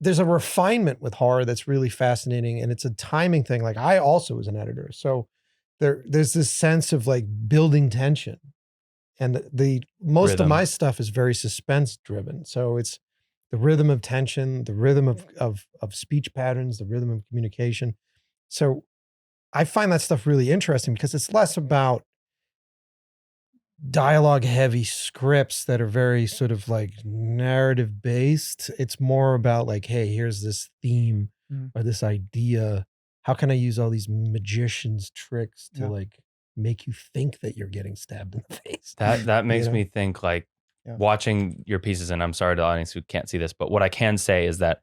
there's a refinement with horror that's really fascinating. And it's a timing thing. Like, I also was an editor. So there's this sense of like building tension. And the most Rhythm. of my stuff is very suspense driven. So it's the rhythm of tension, the rhythm of speech patterns, the rhythm of communication. So I find that stuff really interesting because it's less about dialogue heavy scripts that are very sort of like narrative based. It's more about like, hey, here's this theme or this idea. How can I use all these magicians' tricks to like make you think that you're getting stabbed in the face? That makes me think like watching your pieces, and I'm sorry to the audience who can't see this, but what I can say is that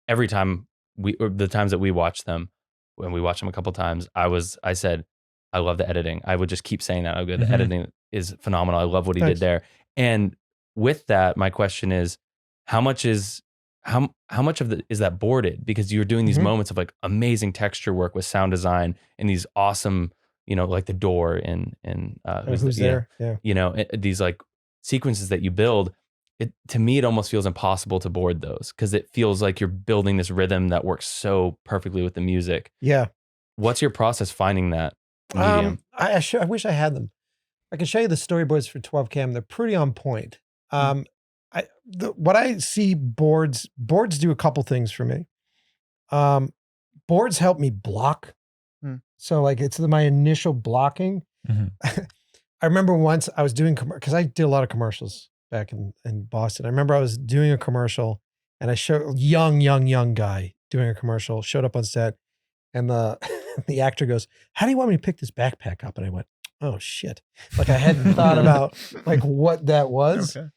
every time the times that we watch them, when we watch them a couple times, I said, I love the editing. I would just keep saying that. Oh, good. The editing is phenomenal. I love what he did there. And with that, my question is, how much of is that boarded? Because you're doing these moments of like amazing texture work with sound design and these awesome, like the door and who's there? These like sequences that you build. To me, it almost feels impossible to board those because it feels like you're building this rhythm that works so perfectly with the music. Yeah. What's your process finding that medium? I wish I had them. I can show you the storyboards for 12cam. They're pretty on point. What I see boards do a couple things for me. Boards help me block. So like it's my initial blocking. I remember once I was doing, because I did a lot of commercials back in Boston. I remember I was doing a commercial and I showed young guy doing a commercial, showed up on set, and the actor goes, "How do you want me to pick this backpack up?" And I went, "Oh shit." Like I hadn't thought about like what that was. Okay.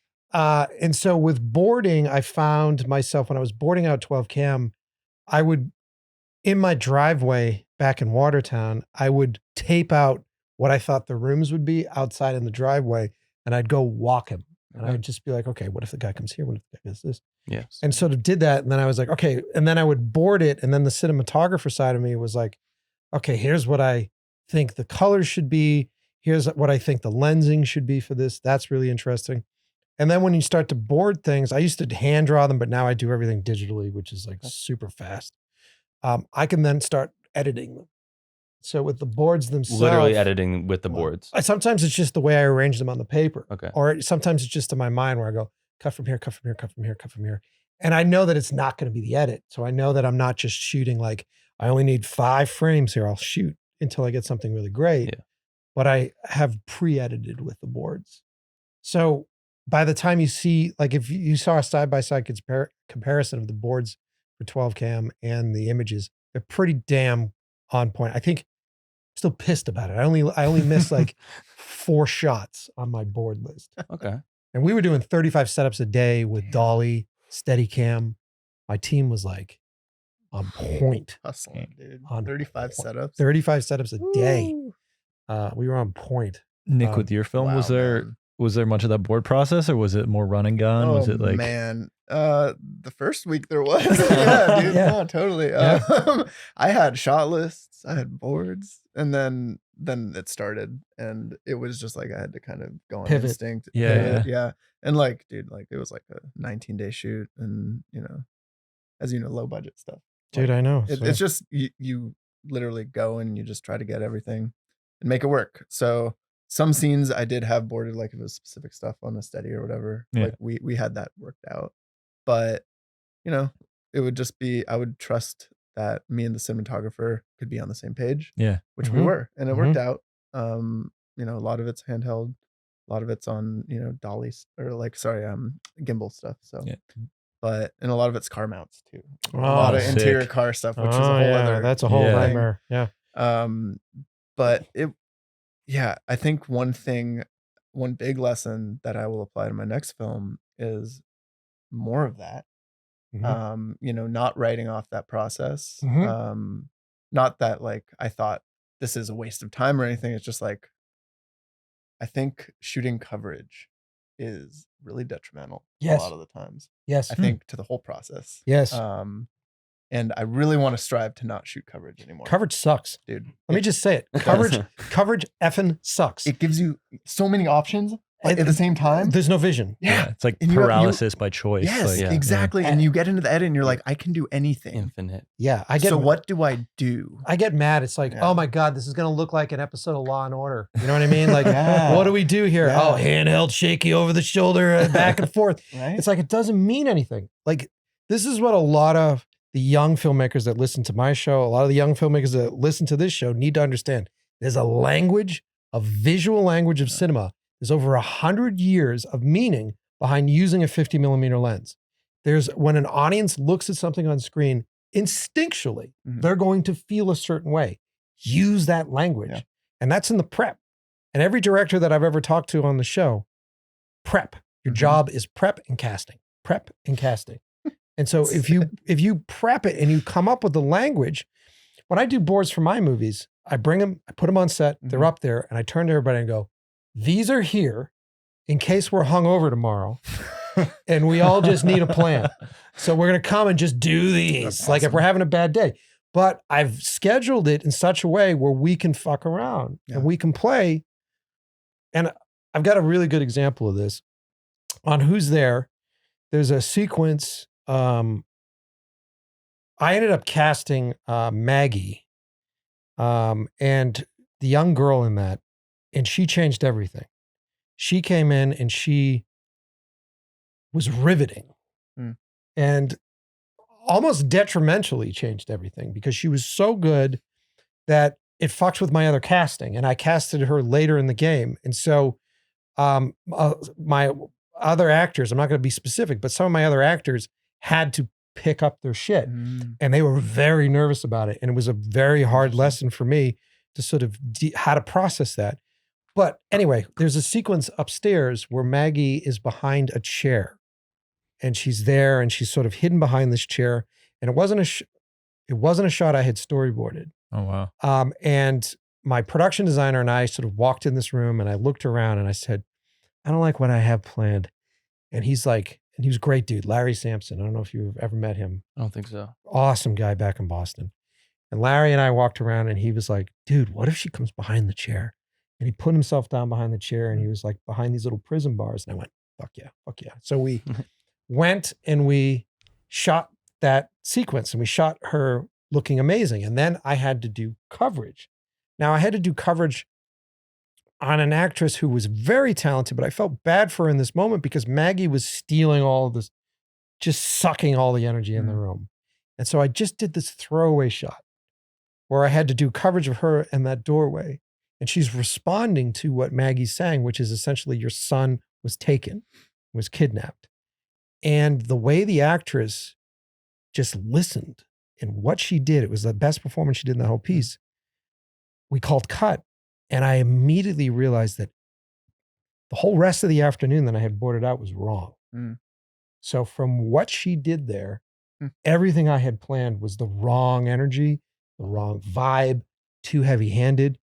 And so with boarding, I found myself when I was boarding out 12cam, I would, in my driveway back in Watertown, I would tape out what I thought the rooms would be outside in the driveway, and I'd go walk him. And I would just be like, okay, what if the guy comes here? What if the guy does this? Yes. And sort of did that. And then I was like, okay. And then I would board it. And then the cinematographer side of me was like, okay, here's what I think the colors should be. Here's what I think the lensing should be for this. That's really interesting. And then when you start to board things, I used to hand draw them, but now I do everything digitally, which is like super fast. I can then start editing them. So with the boards themselves, literally editing with the boards. Sometimes it's just the way I arrange them on the paper. Okay. Or sometimes it's just in my mind where I go, cut from here, cut from here, cut from here, cut from here. And I know that it's not going to be the edit. So I know that I'm not just shooting like, I only need 5 frames here. I'll shoot until I get something really great. Yeah. but I have pre-edited with the boards. So by the time you see, like if you saw a side-by-side comparison of the boards for 12 cam and the images, they're pretty damn on point. I think I'm still pissed about it. I only missed like 4 shots on my board list. Okay. And we were doing 35 setups a day with Dolly, Steadicam. My team was like on point. Hustling, dude. On 35 setups. 35 setups a day. Woo. We were on point. Nick, with your film, Wow, was there much of that board process, or was it more run and gun? Was it like man? The first week there was. Yeah, dude. Yeah. No, totally. Yeah. I had shot lists, I had boards, and then it started, and it was just like I had to kind of go on Pivot. instinct. Yeah. Yeah. And like, dude, like it was like a 19-day shoot, and as you know, low budget stuff. Dude, I know. It's just you literally go and you just try to get everything and make it work. So some scenes I did have boarded, like if it was specific stuff on a steady or whatever, Yeah. like we had that worked out. But it would just be, I would trust that me and the cinematographer could be on the same page. Yeah. Which we Mhm. were, and it worked out. A lot of it's handheld, a lot of it's on dollies or gimbal stuff. So Yeah. and a lot of it's car mounts too. A Oh, lot of sick. interior car stuff, which is a whole other. That's a whole Yeah. nightmare. Yeah. But I think one big lesson that I will apply to my next film is more of that. Mhm. Not writing off that process. Mhm. Not that like I thought this is a waste of time or anything. It's just like I think shooting coverage is really detrimental Yes. a lot of the times. Yes. I think to the whole process. Yes. And I really want to strive to not shoot coverage anymore. Coverage sucks. Dude. Let me just say it. Coverage effing sucks. It gives you so many options at the same time. There's no vision. Yeah. It's like And paralysis by choice. Yes, Like, exactly. And you get into the edit and you're like, I can do anything. Infinite. Yeah. So what do I do? I get mad. It's like, Yeah. oh my God, this is going to look like an episode of Law and Order. You know what I mean? Like, Yeah. what do we do here? Yeah. Oh, handheld, shaky over the shoulder, back and forth. Right? It's like, it doesn't mean anything. Like, this is what a lot of the young filmmakers that listen to my show, a lot of the young filmmakers that listen to this show need to understand. There's a language, a visual language of cinema. There's over 100 years of meaning behind using a 50 millimeter lens. When an audience looks at something on screen, instinctually, they're going to feel a certain way. Use that language. Yeah. And that's in the prep. And every director that I've ever talked to on the show, prep. Your job is prep and casting. Prep and casting. And so if you prep it and you come up with the language, when I do boards for my movies, I bring them, I put them on set, they're up there, and I turn to everybody and go, these are here in case we're hungover tomorrow and we all just need a plan. So we're going to come and just do these, like if we're having a bad day. But I've scheduled it in such a way where we can fuck around and we can play. And I've got a really good example of this. On Who's There, there's a sequence. I ended up casting Maggie and the young girl in that, and she changed everything. She came in and she was riveting and almost detrimentally changed everything because she was so good that it fucked with my other casting, and I casted her later in the game. And so my other actors, I'm not going to be specific, but some of my other actors had to pick up their shit and they were very nervous about it. And it was a very hard lesson for me to sort of how to process that. But anyway, there's a sequence upstairs where Maggie is behind a chair and she's there and she's sort of hidden behind this chair. And it wasn't a shot I had storyboarded. Oh, wow. And my production designer and I sort of walked in this room and I looked around and I said, I don't like what I have planned. And he's like, and he was a great dude, Larry Sampson. I don't know if you've ever met him. I don't think so. Awesome guy back in Boston. And Larry and I walked around and he was like, dude, what if she comes behind the chair? And he put himself down behind the chair and he was like behind these little prison bars. And I went, fuck yeah, fuck yeah. So we went and we shot that sequence and we shot her looking amazing. And then I had to do coverage. Now I had to do coverage on an actress who was very talented, but I felt bad for her in this moment because Maggie was stealing all of this, just sucking all the energy in the room. And so I just did this throwaway shot where I had to do coverage of her in that doorway. And she's responding to what Maggie's saying, which is essentially your son was taken, was kidnapped. And the way the actress just listened and what she did, it was the best performance she did in that whole piece. We called cut. And I immediately realized that the whole rest of the afternoon that I had boarded out was wrong. So from what she did there, everything I had planned was the wrong energy, the wrong vibe, too heavy-handed.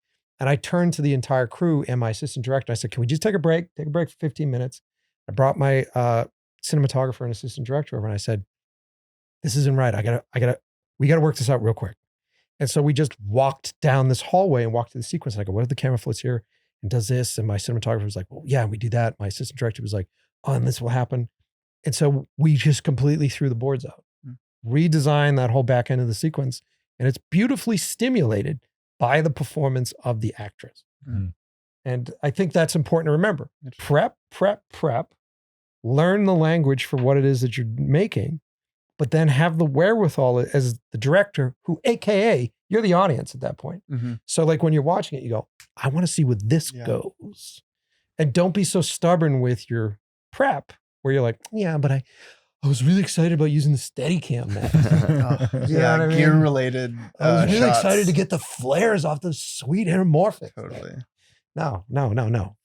And I turned to the entire crew and my assistant director. I said, can we just take a break? Take a break for 15 minutes. I brought my cinematographer and assistant director over and I said, this isn't right. We gotta work this out real quick. And so we just walked down this hallway and walked through the sequence. And I go, what if the camera floats here and does this? And my cinematographer was like, well, yeah, we do that. My assistant director was like, oh, and this will happen. And so we just completely threw the boards out, redesigned that whole back end of the sequence. And it's beautifully stimulated by the performance of the actress. And I think that's important to remember. Prep, learn the language for what it is that you're making, but then have the wherewithal as the director who, AKA, you're the audience at that point. So like when you're watching it, you go, I want to see where this goes. And don't be so stubborn with your prep where you're like, yeah, but I was really excited about using the Steadicam next. Gear related. I was really shots. excited to get the flares off the sweet anamorphic. Totally. No.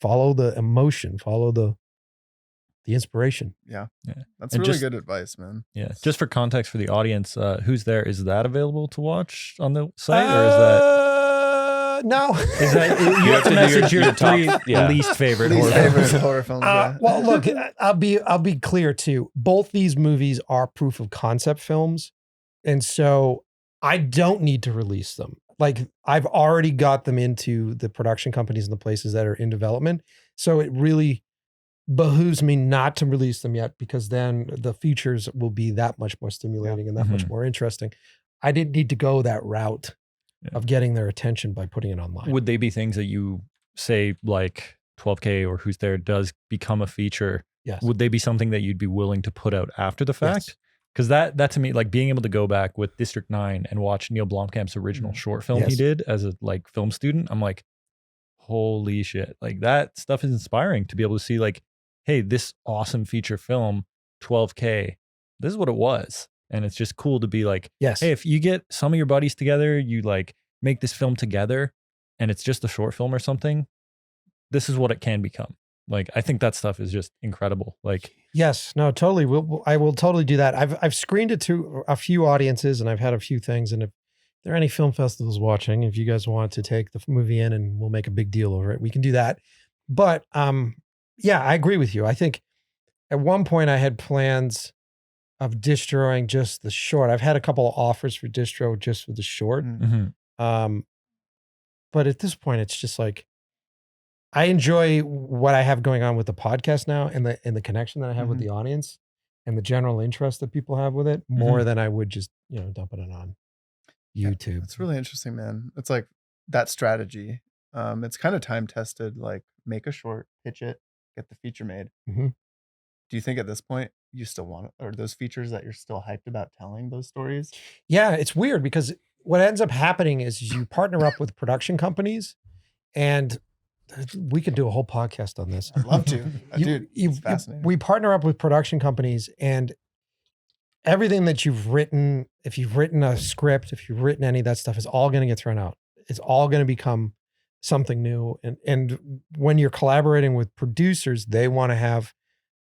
Follow the emotion. Follow the inspiration. Yeah. That's And really good advice, man. Yeah. Just for context for the audience, who's there? Is that available to watch on the site, or is that? No. Is that you have to message your three least favorite horror films. Well, look, I'll be clear too. Both these movies are proof of concept films, and so I don't need to release them. Like I've already got them into the production companies and the places that are in development. So it really behooves me not to release them yet, because then the features will be that much more stimulating and that much more interesting. I didn't need to go that route of getting their attention by putting it online. Would they be things that you say like 12K or Who's There does become a feature? Yes. Would they be something that you'd be willing to put out after the fact? Because that to me, like being able to go back with District 9 and watch Neil Blomkamp's original short film he did as a like film student, I'm like, holy shit. Like that stuff is inspiring to be able to see like, hey, this awesome feature film, 12K, this is what it was. And it's just cool to be like, hey, if you get some of your buddies together, you like make this film together and it's just a short film or something, this is what it can become. Like, I think that stuff is just incredible. Like, yes, no, totally. I will totally do that. I've screened it to a few audiences and I've had a few things. And if there are any film festivals watching, if you guys want to take the movie in and we'll make a big deal over it, we can do that. But yeah, I agree with you. I think at one point I had plans of distroing just the short. I've had a couple of offers for distro just for the short. But at this point, it's just like, I enjoy what I have going on with the podcast now and the connection that I have with the audience and the general interest that people have with it more than I would just, dumping it on YouTube. It's really interesting, man. It's like that strategy. It's kind of time tested, like make a short, pitch it, get the feature made. Do you think at this point you still want it, or those features that you're still hyped about telling those stories? Yeah, it's weird because what ends up happening is you partner up with production companies, and we could do a whole podcast on this. I'd love to. Dude, it's fascinating. We partner up with production companies, and everything that you've written, if you've written a script, if you've written any of that stuff, is all going to get thrown out. It's all going to become something new. And when you're collaborating with producers, they want to have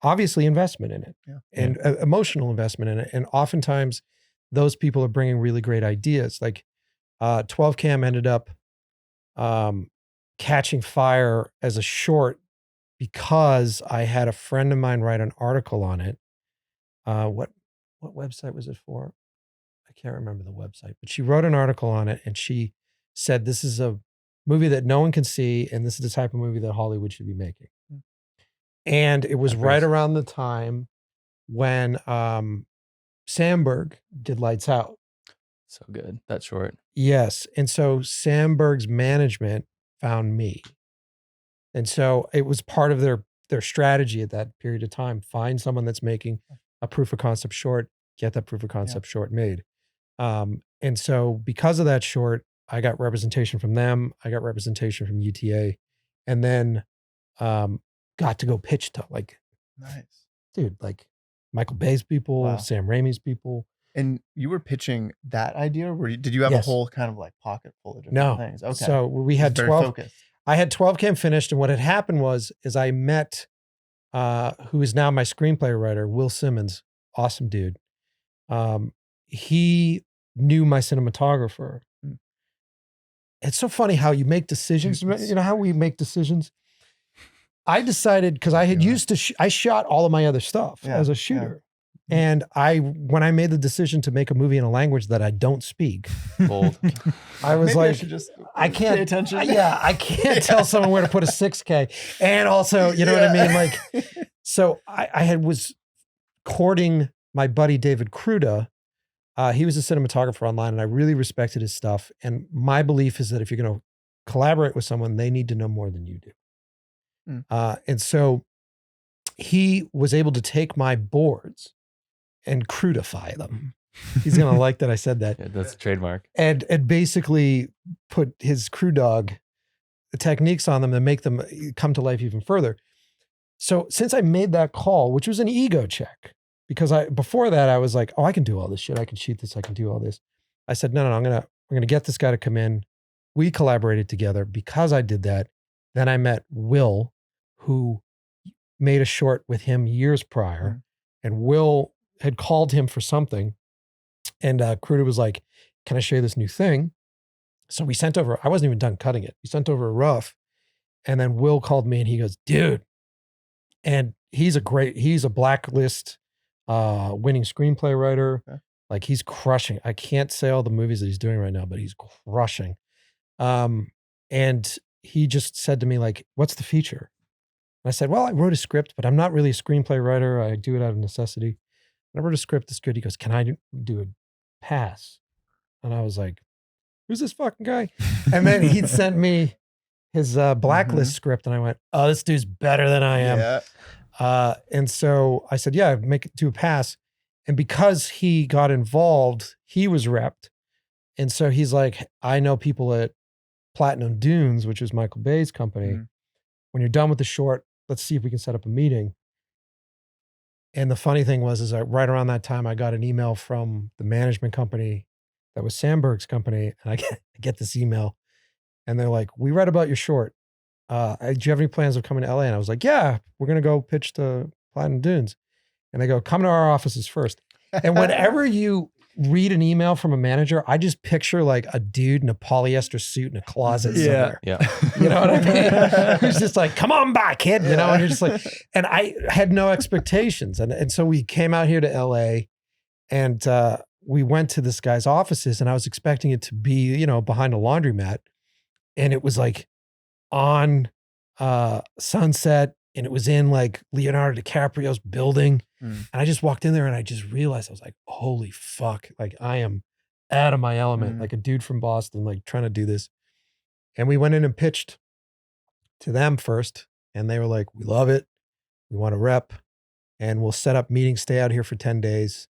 obviously investment in it and emotional investment in it. And oftentimes those people are bringing really great ideas. Like 12 Cam ended up catching fire as a short because I had a friend of mine write an article on it. What website was it for? I can't remember the website, but she wrote an article on it and she said, this is a movie that no one can see. And this is the type of movie that Hollywood should be making. And it was right around the time when Sandberg did Lights Out. So good. That short. Yes. And so Sandberg's management found me. And so it was part of their strategy at that period of time. Find someone that's making a proof of concept short, get that proof of concept short made. And so because of that short, I got representation from them. I got representation from UTA, and then got to go pitch to like, nice, dude, like Michael Bay's people, Wow. Sam Raimi's people. And you were pitching that idea, or did you have a whole kind of like pocket full of different things? Okay. So we had 12. Focused. I had 12 cam finished, and what had happened is I met who is now my screenplay writer, Will Simmons, awesome dude. He knew my cinematographer. It's so funny how you make decisions. You know how we make decisions? I decided, because I had used to, I shot all of my other stuff as a shooter. And when I made the decision to make a movie in a language that I don't speak, bold. I was Maybe like, I can't pay attention. I can't tell someone where to put a 6K. And also, you know what I mean? Like, so I was courting my buddy, David Cruda. He was a cinematographer online, and I really respected his stuff. And my belief is that if you're going to collaborate with someone, they need to know more than you do. And so he was able to take my boards and crudify them. He's going to like that I said that. Yeah, that's a trademark. And basically put his crew dog techniques on them that make them come to life even further. So since I made that call, which was an ego check, because before that I was like, oh, I can do all this shit. I can shoot this. I can do all this. I said, no, I'm going to get this guy to come in. We collaborated together. Because I did that, then I met Will, who made a short with him years prior. And Will had called him for something. And Cruda was like, can I show you this new thing? So we sent over, I wasn't even done cutting it. We sent over a rough. And then Will called me and he goes, dude. And he's a Blacklist winning screenplay writer. Okay. Like, he's crushing. I can't say all the movies that he's doing right now, but he's crushing. And he just said to me, like, what's the feature? And I said, well, I wrote a script, but I'm not really a screenplay writer. I do it out of necessity. And I wrote a script that's good. He goes, can I do a pass? And I was like, who's this fucking guy? And then he'd sent me his Blacklist script, and I went, oh, this dude's better than I am. Yeah. And so I said, yeah, make it to a pass. And because he got involved, he was repped. And so he's like, I know people at Platinum Dunes, which is Michael Bay's company. When you're done with the short, let's see if we can set up a meeting. And the funny thing was, right around that time, I got an email from the management company that was Sandberg's company. And I get this email, and they're like, we read about your short. Do you have any plans of coming to LA? And I was like, yeah, we're going to go pitch to Platinum Dunes. And they go, come to our offices first. And whenever you read an email from a manager, I just picture like a dude in a polyester suit in a closet somewhere. Yeah. You know what I mean? Who's just like, come on back, kid. You know, and you're just like, and I had no expectations. And so we came out here to LA, and we went to this guy's offices, and I was expecting it to be, you know, behind a laundromat. And it was like on Sunset, and it was in like Leonardo DiCaprio's building. And I just walked in there, and I just realized, I was like, holy fuck. Like, I am out of my element, like a dude from Boston, like trying to do this. And we went in and pitched to them first. And they were like, we love it. We want to rep, and we'll set up meetings, stay out here for 10 days,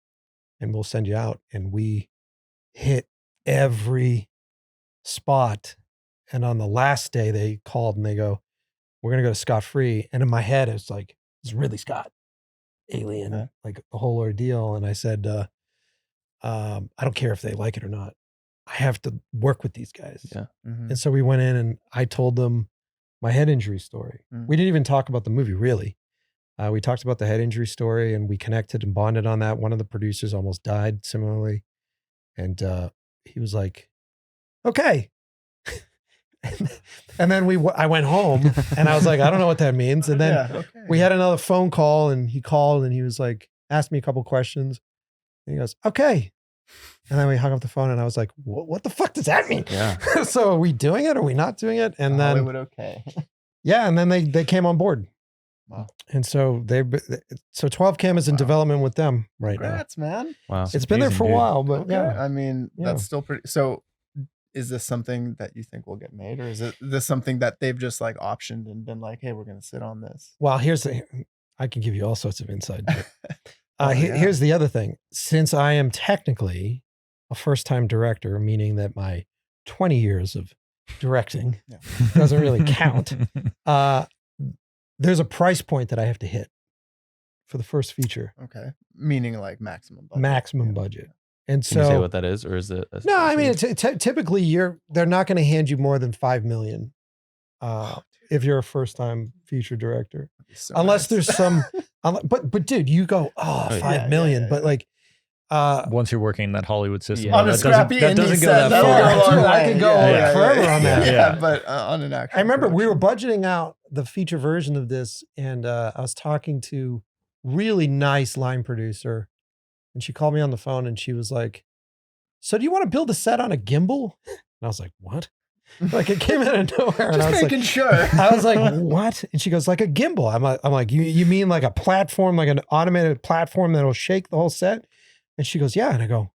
and we'll send you out. And we hit every spot. And on the last day, they called and they go, we're going to go to Scott Free. And in my head, it's like, it's Ridley Scott, Alien, like the whole ordeal. And I said, I don't care if they like it or not. I have to work with these guys. Yeah. And so we went in, and I told them my head injury story. We didn't even talk about the movie, really. We talked about the head injury story, and we connected and bonded on that. One of the producers almost died similarly. And he was like, okay. And then I went home, and I was like, I don't know what that means. And then we had another phone call, and he called, and he was like, asked me a couple questions, and he goes, okay. And then we hung up the phone, and I was like, what the fuck does that mean? Yeah. So are we doing it? Are we not doing it? And then Hollywood, okay. Yeah. And then they came on board. Wow. And so 12 Cam is in development with them right Congrats, man. Wow. It's been there for a while, but yeah. I mean, that's still pretty. So is this something that you think will get made, or is this something that they've just like optioned and been like, hey, we're going to sit on this? Well, I can give you all sorts of insight. Here's the other thing. Since I am technically a first-time director, meaning that my 20 years of directing. Doesn't really count. There's a price point that I have to hit for the first feature. Okay. Meaning like maximum budget. Maximum budget. And so, can you say what that is, or is it? No, I mean, typically they're not going to hand you more than $5 million if you're a first time feature director, so unless there's some. But dude, you go, $5 million, but like. Once you're working in that Hollywood system, on a scrappy that doesn't go set, that far. I could go forever on that. Yeah, but on an actual. I remember we were budgeting out the feature version of this, and I was talking to really nice line producer, and she called me on the phone, and she was like, "So do you want to build a set on a gimbal?" And I was like, "What?" Like it came out of nowhere, and just I was making like, sure. I was like, "What?" And she goes, "Like a gimbal." I'm like, "You mean like a platform, like an automated platform that'll shake the whole set?" And she goes, "Yeah." And I go,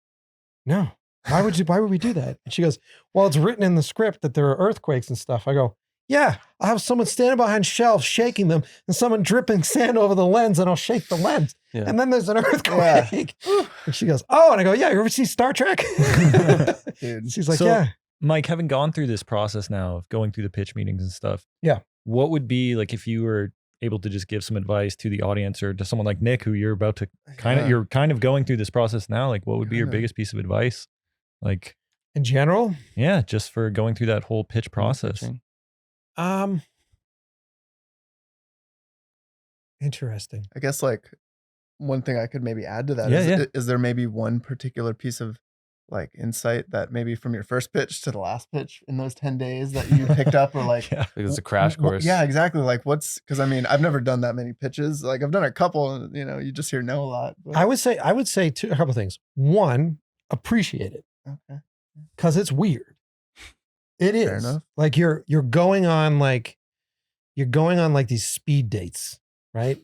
"No, why would we do that?" And she goes, "Well, it's written in the script that there are earthquakes and stuff." I go, "Yeah, I'll have someone standing behind shelves shaking them and someone dripping sand over the lens and I'll shake the lens. Yeah. And then there's an earthquake." Yeah. And she goes, "Oh," and I go, "Yeah, you ever see Star Trek?" Dude. She's like, "Yeah." Mike, having gone through this process now of going through the pitch meetings and stuff. Yeah. What would be like if you were able to just give some advice to the audience or to someone like Nick, who you're about to you're kind of going through this process now, like what would be your biggest piece of advice? Like in general? Yeah, just for going through that whole pitch process. Interesting. I guess like one thing I could maybe add to that is there maybe one particular piece of like insight that maybe from your first pitch to the last pitch in those 10 days that you picked up, or like, it's a crash course. Yeah, exactly. Like because I mean, I've never done that many pitches. Like I've done a couple, you just hear no a lot. But. I would say a couple of things. One, appreciate it. Okay. Cause it's weird. It is. Fair enough. Like you're going on like these speed dates, right?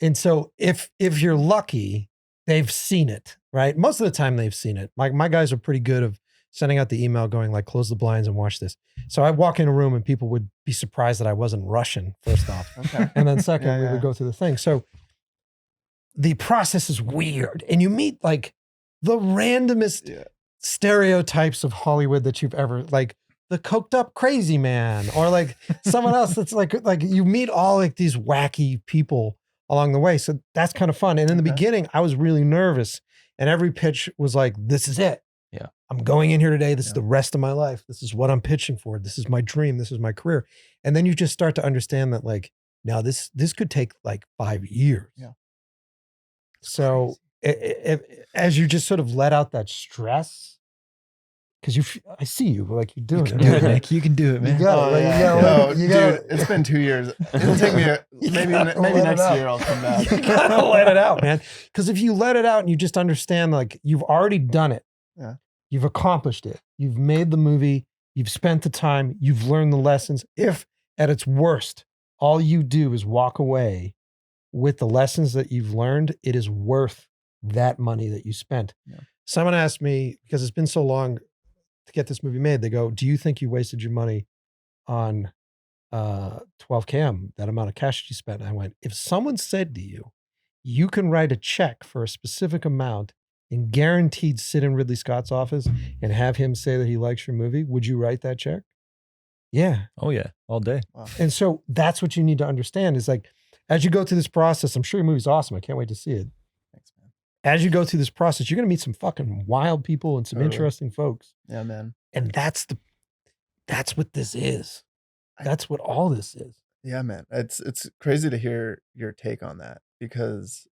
And so if you're lucky, they've seen it, right? Most of the time they've seen it. My guys are pretty good of sending out the email going like, "Close the blinds and watch this." So I'd walk in a room and people would be surprised that I wasn't Russian, first off. Okay. And then second, we would go through the thing. So the process is weird. And you meet like the randomest stereotypes of Hollywood that you've ever, like the coked up crazy man, or like someone else that's like you meet all like these wacky people along the way. So that's kind of fun. And in the beginning, I was really nervous. And every pitch was like, "This is it. Yeah. I'm going in here today. This is the rest of my life. This is what I'm pitching for. This is my dream. This is my career." And then you just start to understand that like, now this could take like 5 years. Yeah. So as you just sort of let out that stress, because I see you like you're doing it. Do it, Nick. You can do it, man. You got it. Dude, it's been 2 years. It'll take me maybe next year I'll come back. You gotta let it out, man. Because if you let it out and you just understand, like you've already done it. Yeah. You've accomplished it. You've made the movie. You've spent the time. You've learned the lessons. If at its worst, all you do is walk away with the lessons that you've learned, it is worth that money that you spent. Yeah. Someone asked me, because it's been so long to get this movie made, they go, "Do you think you wasted your money on 12 cam, that amount of cash you spent?" And I went, if someone said to you, you can write a check for a specific amount and guaranteed sit in Ridley Scott's office and have him say that he likes your movie, would you write that check? Yeah. Oh yeah, all day. Wow. And so that's what you need to understand is like, as you go through this process, I'm sure your movie's awesome. I can't wait to see it. Thanks, man. As you go through this process, you're going to meet some fucking wild people and some interesting folks. Yeah, man. And that's what this is. That's what all this is. Yeah, man. It's crazy to hear your take on that, because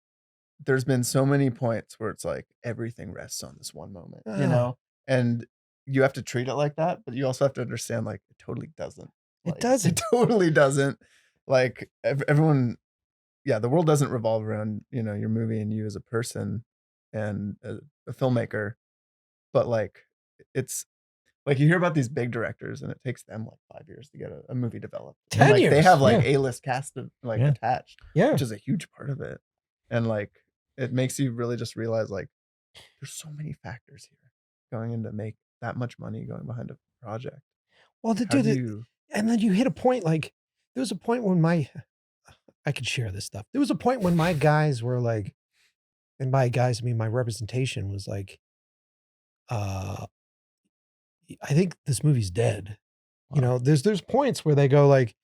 there's been so many points where it's like everything rests on this one moment, and you have to treat it like that, but you also have to understand like it totally doesn't. It doesn't. It totally doesn't. Like everyone, the world doesn't revolve around, your movie and you as a person and a filmmaker, but like it's like you hear about these big directors and it takes them like 5 years to get a movie developed. 10 years. They have like A-list cast attached, which is a huge part of it. And like it makes you really just realize like there's so many factors here going into make that much money going behind a project. Well, and then you hit a point, like there was a point when I could share this stuff. There was a point when my guys were like, and by guys, I mean my representation was like, I think this movie's dead. You know, there's points where they go like,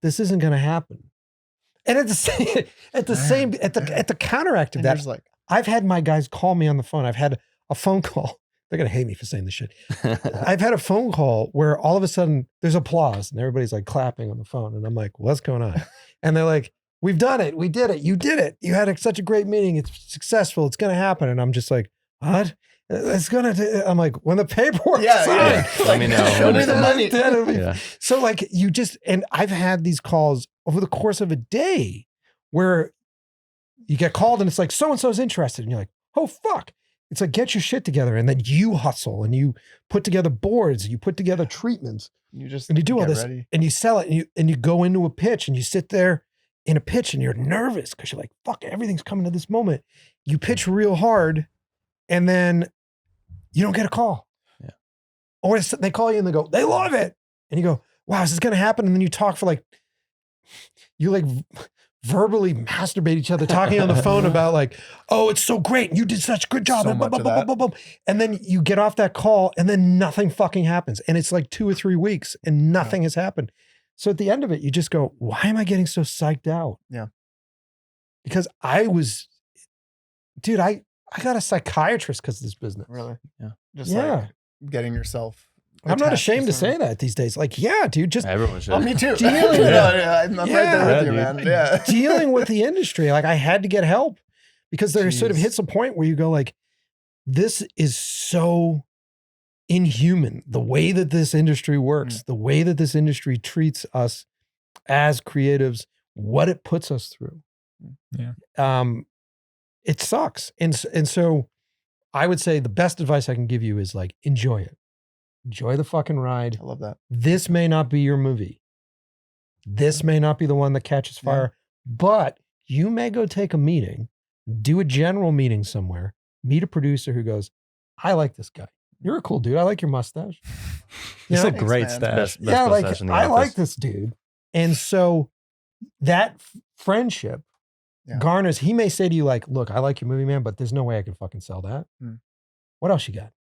this isn't going to happen. And at the counteract of that, like, I've had my guys call me on the phone. I've had a phone call. They're going to hate me for saying this shit. I've had a phone call where all of a sudden there's applause and everybody's like clapping on the phone. And I'm like, what's going on? And they're like, we've done it. We did it. You did it. You had such a great meeting. It's successful. It's going to happen. And I'm just like, what? It's going to, I'm like, when the paperwork's signed, let me know. Show me the money. So like and I've had these calls over the course of a day where you get called and it's like, so-and-so's interested. And you're like, oh, fuck. It's like, get your shit together. And then you hustle and you put together boards, you put together treatments. You do all this and you sell it and you go into a pitch and you sit there in a pitch and you're nervous because you're like, fuck, everything's coming to this moment. You pitch real hard and then you don't get a call. Yeah. Or they call you and they go, they love it. And you go, wow, is this going to happen? And then you talk for like, you like verbally masturbate each other talking on the phone about like, oh, it's so great. You did such a good job. So much of that. And then you get off that call and then nothing fucking happens. And it's like 2 or 3 weeks and nothing has happened. So at the end of it, you just go, why am I getting so psyched out? Yeah. Because dude, I got a psychiatrist because of this business. Really? Yeah. Just like getting yourself. I'm not ashamed to say that these days. Like, yeah, dude, just everyone should. Oh, me too. Dealing, I'm right there with you, man. Yeah. Dealing with the industry. Like I had to get help because there sort of hits a point where you go like, this is so inhuman. The way that this industry works, the way that this industry treats us as creatives, what it puts us through. Yeah. It sucks. And so I would say the best advice I can give you is like, enjoy it. Enjoy the fucking ride. I love that. This may not be your movie. This may not be the one that catches fire, but you may go take a meeting, do a general meeting somewhere, meet a producer who goes, I like this guy. You're a cool dude. I like your mustache. It's a great stash. Best mustache in the office. like this dude. And so that friendship garners, he may say to you like, look, I like your movie, man, but there's no way I can fucking sell that. What else you got?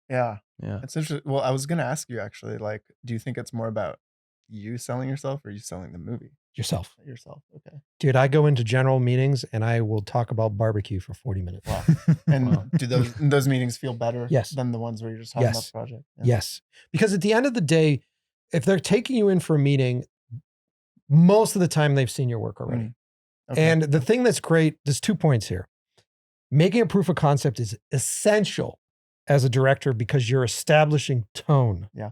Yeah. Yeah. It's interesting. Well, I was going to ask you actually, like, do you think it's more about you selling yourself or you selling the movie? Yourself. Okay. Dude, I go into general meetings and I will talk about barbecue for 40 minutes. Wow. And do those meetings feel better than the ones where you're just talking about the project? Yeah. Yes. Because at the end of the day, if they're taking you in for a meeting, most of the time they've seen your work already. Okay. And the thing that's great, there's 2 points here. Making a proof of concept is essential as a director because you're establishing tone. Yeah.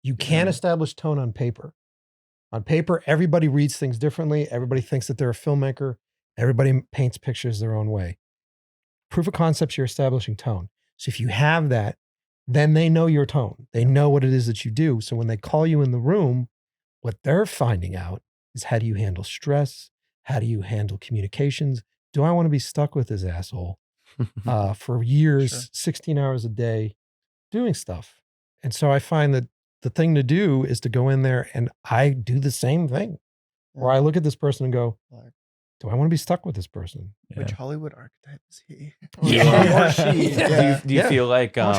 You can't establish tone on paper. On paper, everybody reads things differently. Everybody thinks that they're a filmmaker. Everybody paints pictures their own way. Proof of concepts, you're establishing tone. So if you have that, then they know your tone. They know what it is that you do. So when they call you in the room, what they're finding out is how do you handle stress? How do you handle communications? Do I want to be stuck with this asshole for years, 16 hours a day doing stuff? And so I find that the thing to do is to go in there and I do the same thing where I look at this person and go, do I want to be stuck with this person? Which Hollywood archetype is he? Or she? Do you feel like there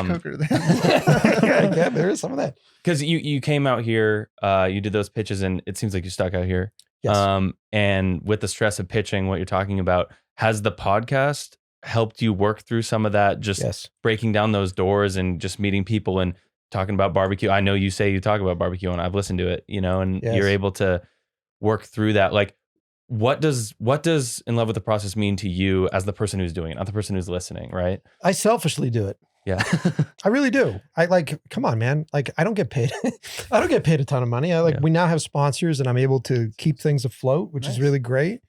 is some of that. Because you came out here, you did those pitches, and it seems like you stuck out here. Yes. And with the stress of pitching, what you're talking about, has the podcast helped you work through some of that? Just breaking down those doors and just meeting people and talking about barbecue. I know you say you talk about barbecue, and I've listened to it, and you're able to work through that. Like, what does In Love with the Process mean to you as the person who's doing it, not the person who's listening, right? I selfishly do it. Yeah. I really do. Come on, man. Like, I don't get paid. I don't get paid a ton of money. We now have sponsors and I'm able to keep things afloat, which is really great.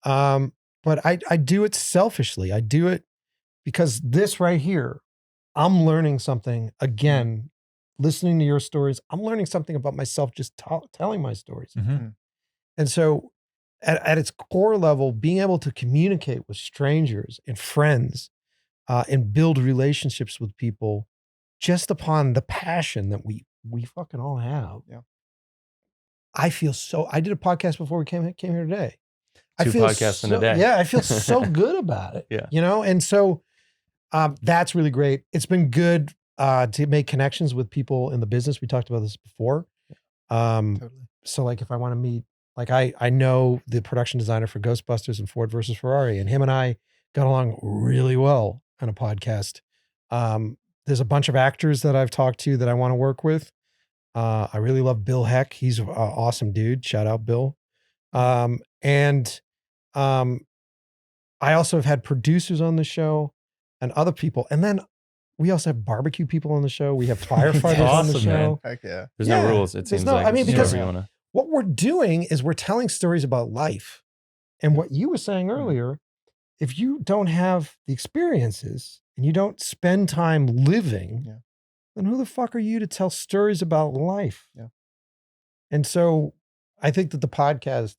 But I do it selfishly. I do it because this right here, I'm learning something again, listening to your stories. I'm learning something about myself, just telling my stories. Mm-hmm. And so at its core level, being able to communicate with strangers and friends, and build relationships with people just upon the passion that we fucking all have. Yeah. I did a podcast before we came here today. Two podcasts in a day. Yeah. I feel so good about it. Yeah. And so, that's really great. It's been good to make connections with people in the business. We talked about this before. Totally. So like if I want to meet, like I know the production designer for Ghostbusters and Ford versus Ferrari, and him and I got along really well on a podcast. There's a bunch of actors that I've talked to that I want to work with. I really love Bill Heck. He's an awesome dude. Shout out Bill. And I also have had producers on the show and other people. And then we also have barbecue people on the show. We have firefighters on the Awesome, show. man. Heck yeah. There's Yeah. no rules. It There's seems no- like I mean, it's because- whatever you wanna- What we're doing is we're telling stories about life. And what you were saying earlier, if you don't have the experiences and you don't spend time living, Yeah. then who the fuck are you to tell stories about life? Yeah. And so I think that the podcast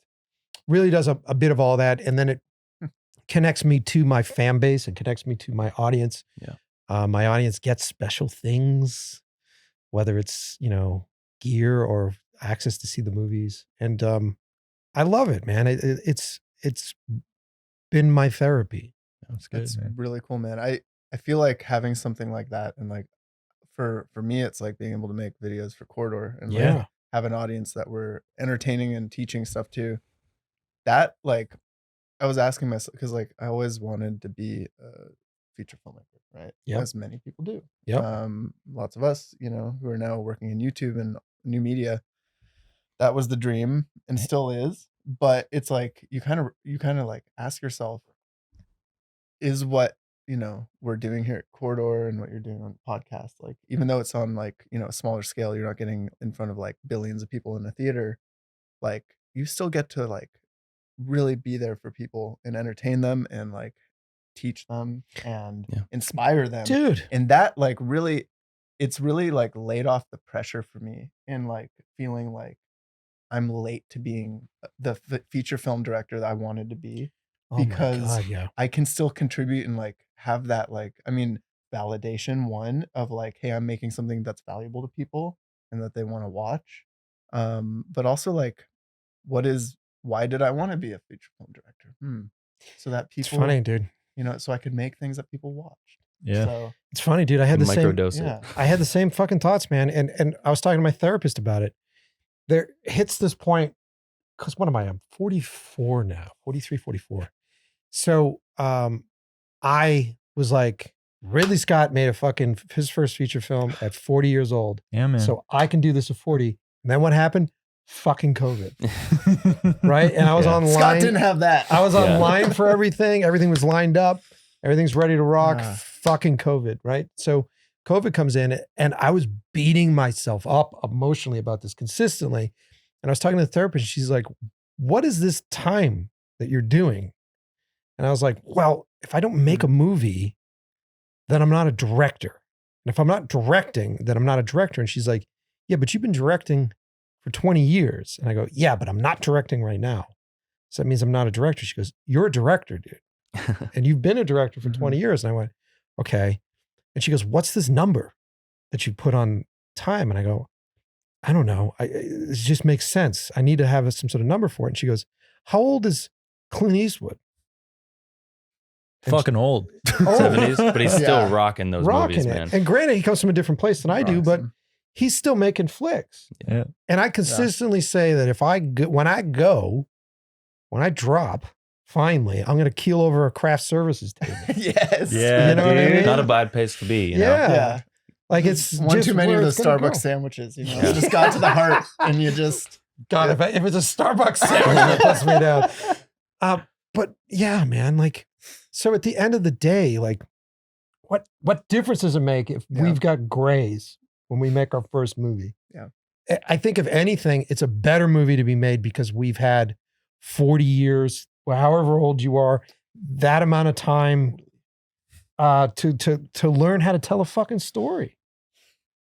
really does a bit of all that. And then it connects me to my fan base and connects me to my audience. Yeah. My audience gets special things, whether it's, gear or access to see the movies. And I love it, man. It's been my therapy. That's good, It's man. really cool, man. I feel like having something like that, and like for me, it's like being able to make videos for Corridor and like, Yeah. have an audience that we're entertaining and teaching stuff to. That, like, I was asking myself, because like I always wanted to be a feature filmmaker, right? Yep. As many people do. Yep. Lots of us, who are now working in YouTube and new media. That was the dream and still is. But it's like you kind of like ask yourself, is what we're doing here at Corridor and what you're doing on the podcast, like, even though it's on like a smaller scale, you're not getting in front of like billions of people in a theater, like you still get to like really be there for people and entertain them and like teach them and inspire them, Dude. and that like really, it's really like laid off the pressure for me and like feeling like I'm late to being the feature film director that I wanted to be, because oh my God, yeah. I can still contribute and like have that, like, I mean, validation, one, of like, hey, I'm making something that's valuable to people and that they want to watch. But also like, why did I want to be a feature film director? So that people, It's funny, dude. so I could make things that people watched. Yeah. So It's funny, dude. I had the same Microdose it. yeah. I had the same fucking thoughts, man. And I was talking to my therapist about it. There hits this point, because what am I? I'm 44 now, 43, 44. So I was like, Ridley Scott made his first feature film at 40 years old. Yeah, man. So I can do this at 40. And then what happened? Fucking COVID. Right? And I was online. Scott didn't have that. I was online for everything. Everything was lined up. Everything's ready to rock. Fucking COVID, right? So COVID comes in and I was beating myself up emotionally about this consistently. And I was talking to the therapist. She's like, what is this time that you're doing? And I was like, well, if I don't make a movie, then I'm not a director. And if I'm not directing, then I'm not a director. And she's like, yeah, but you've been directing for 20 years. And I go, yeah, but I'm not directing right now. So that means I'm not a director. She goes, you're a director, dude. And you've been a director for 20 years. And I went, okay. And she goes, what's this number that you put on time? And I go, I don't know. It just makes sense. I need to have some sort of number for it. And she goes, how old is Clint Eastwood? And Fucking old. 70s, but he's still rocking those movies, it. man. And granted, he comes from a different place than I do, but he's still making flicks. Yeah. And I consistently say that when I drop, finally, I'm going to keel over a craft services table. Yes. Yeah, You know what I dude. mean? Not a bad place to be, you know? Yeah. Like it's one just too many where of it's those gonna Starbucks go. sandwiches, it just got to the heart, and you just God, if it's a Starbucks sandwich, that puts me down. But yeah, man, like, so at the end of the day, like, what difference does it make if we've got grays when we make our first movie? Yeah. I think if anything, it's a better movie to be made because we've had 40 years, or however old you are, that amount of time to learn how to tell a fucking story.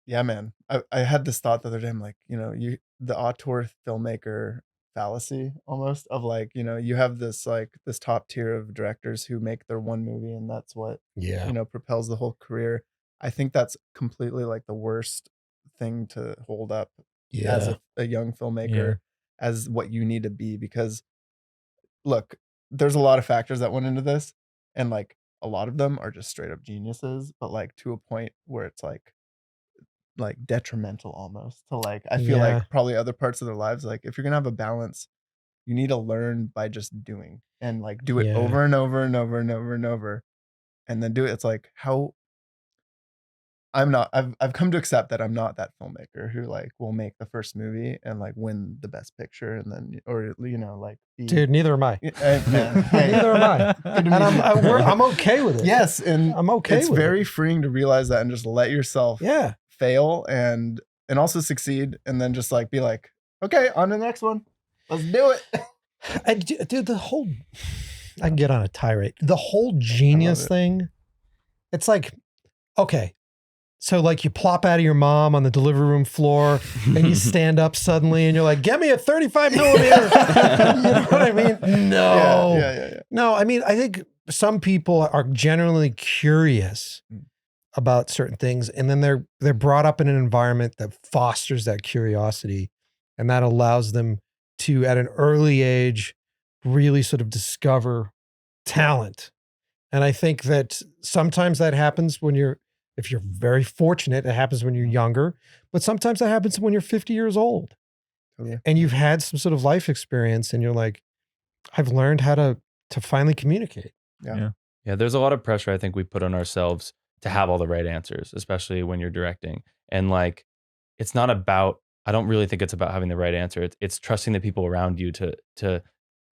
Yeah, man. I had this thought the other day. I'm like, the auteur filmmaker fallacy almost of like, you have this top tier of directors who make their one movie and that's what, propels the whole career. I think that's completely like the worst thing to hold up as a young filmmaker as what you need to be, because look, there's a lot of factors that went into this, and like a lot of them are just straight up geniuses, but like to a point where it's like like detrimental almost to like, I feel like probably other parts of their lives. Like if you're gonna have a balance, you need to learn by just doing and like do it over and over and over and over and over, and then do it. It's like how I've come to accept that I'm not that filmmaker who like will make the first movie and like win the best picture and then, or like dude, neither am I. Hey, neither am I. And I'm okay with it. Yes, and I'm okay it's with very freeing to realize that and just let yourself fail and also succeed, and then just like be like, okay, on to the next one. Let's do it. Dude, I can get on a tirade. The whole genius thing, it's like, okay, so like you plop out of your mom on the delivery room floor and you stand up suddenly and you're like, get me a 35 millimeter. You know what I mean? No. Yeah. No, I mean, I think some people are generally curious about certain things, and then they're brought up in an environment that fosters that curiosity, and that allows them to, at an early age, really sort of discover talent. And I think that sometimes that happens if you're very fortunate, it happens when you're younger, but sometimes that happens when you're 50 years old and you've had some sort of life experience and you're like, I've learned how to finally communicate. Yeah. There's a lot of pressure I think we put on ourselves to have all the right answers, especially when you're directing. And like, it's not about, I don't really think it's about having the right answer. It's trusting the people around you to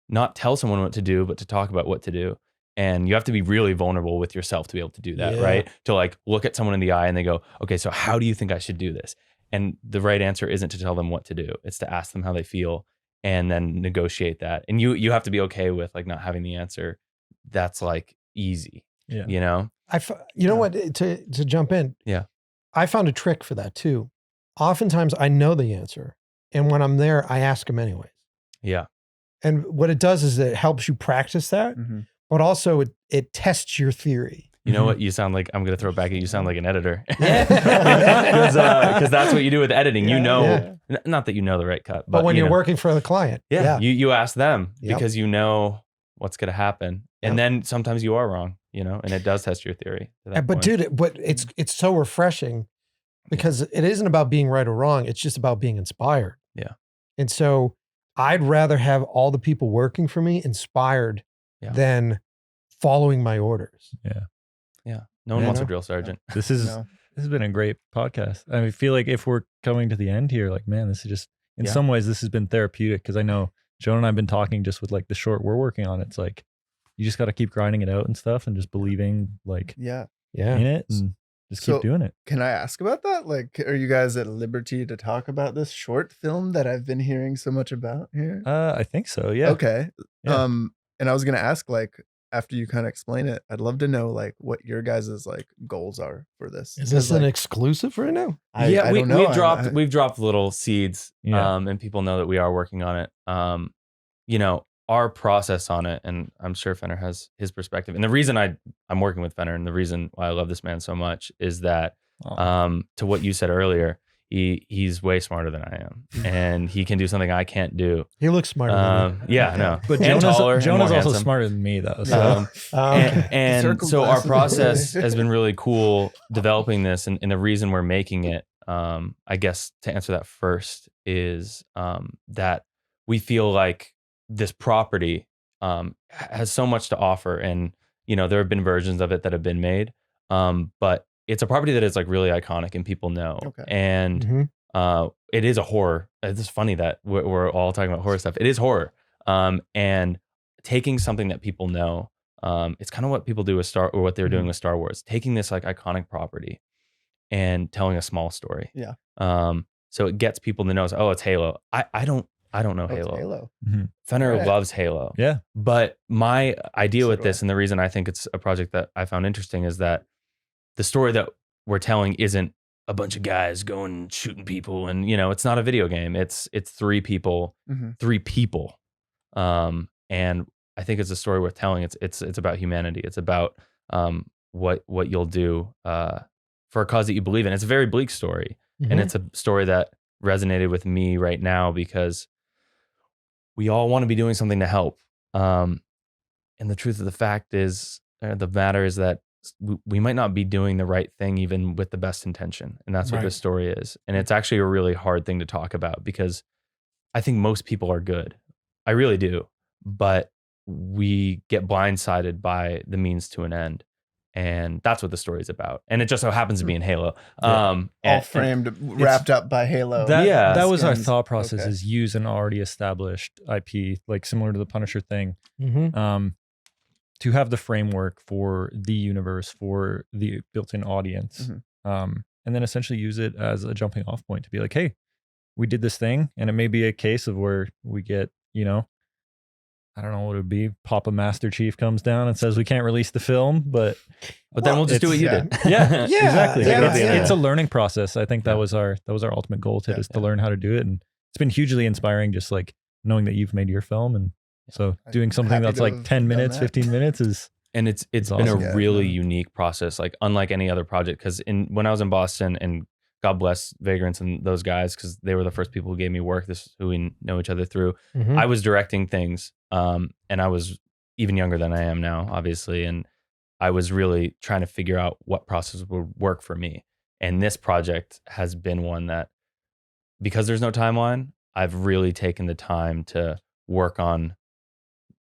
not tell someone what to do, but to talk about what to do. And you have to be really vulnerable with yourself to be able to do that, right? To like look at someone in the eye and they go, okay, so how do you think I should do this? And the right answer isn't to tell them what to do. It's to ask them how they feel and then negotiate that. And you have to be okay with like not having the answer. That's like easy, you know? You know what, to jump in. Yeah. I found a trick for that too. Oftentimes I know the answer. And when I'm there, I ask them anyways. Yeah. And what it does is it helps you practice that. Mm-hmm. But also it tests your theory. You know what? You sound like, I'm going to throw it back at you. You sound like an editor. Because that's what you do with editing. You know, not that you know the right cut. But when you're working for the client. You ask them because you know what's going to happen. And then sometimes you are wrong, and it does test your theory. But dude, it's so refreshing because it isn't about being right or wrong. It's just about being inspired. Yeah. And so I'd rather have all the people working for me inspired than following my orders. Yeah. No one wants a drill sergeant. This has been a great podcast. I feel like if we're coming to the end here, like, man, this is just, in some ways, this has been therapeutic because I know Jonah and I have been talking just with like the short we're working on. It's like, you just got to keep grinding it out and stuff and just believing like in it and just keep doing it. Can I ask about that? Like, are you guys at liberty to talk about this short film that I've been hearing so much about here? I think so. Yeah. Okay. Yeah. And I was going to ask, like, after you kind of explain it, I'd love to know like what your guys' like goals are for this. Is this an exclusive right now? I don't know. We've dropped little seeds, and people know that we are working on it. Our process on it, and I'm sure Fenner has his perspective. And the reason I'm working with Fenner, and the reason why I love this man so much, is that to what you said earlier, he's way smarter than I am, and he can do something I can't do. He looks smarter than me. Yeah, no. But Jonah's also smarter than me, though. So. And so our process has been really cool developing this, and the reason we're making it, I guess, to answer that first, is that we feel like this property has so much to offer, and there have been versions of it that have been made, but it's a property that is like really iconic and people know. Okay. And it is a horror. It's funny that we're all talking about horror stuff. It is horror. And taking something that people know, it's kind of what people do with what they're doing with Star Wars, taking this like iconic property and telling a small story. Yeah. So it gets people to know, oh, it's Halo. I don't know Halo. It's Halo. Mm-hmm. Fenner loves Halo. Yeah. But my idea with this, and the reason I think it's a project that I found interesting, is that the story that we're telling isn't a bunch of guys going and shooting people, and it's not a video game. It's three people, and I think it's a story worth telling. It's about humanity. It's about what you'll do for a cause that you believe in. It's a very bleak story, and it's a story that resonated with me right now because we all want to be doing something to help. And the truth of the matter is that we might not be doing the right thing even with the best intention. And that's what this story is. And it's actually a really hard thing to talk about because I think most people are good. I really do. But we get blindsided by the means to an end. And that's what the story is about. And it just so happens to be in Halo. All framed, wrapped up by Halo. That was our thought process, is use an already established IP, like similar to the Punisher thing, to have the framework for the universe, for the built-in audience. And then essentially use it as a jumping off point to be like, hey, we did this thing. And it may be a case of where we get, I don't know what it would be. Papa Master Chief comes down and says we can't release the film, but then we'll just do what you did. Yeah, exactly. Yeah, it's a learning process. I think that was our ultimate goal is to learn how to do it, and it's been hugely inspiring. Just like knowing that you've made your film, and so doing something that's like 10 minutes, 15 minutes is. And it's been awesome. A really unique process, like unlike any other project. Because when I was in Boston, and God bless Vagrants and those guys, because they were the first people who gave me work. This is who we know each other through. I was directing things. And I was even younger than I am now, obviously. And I was really trying to figure out what process would work for me. And this project has been one that, because there's no timeline, I've really taken the time to work on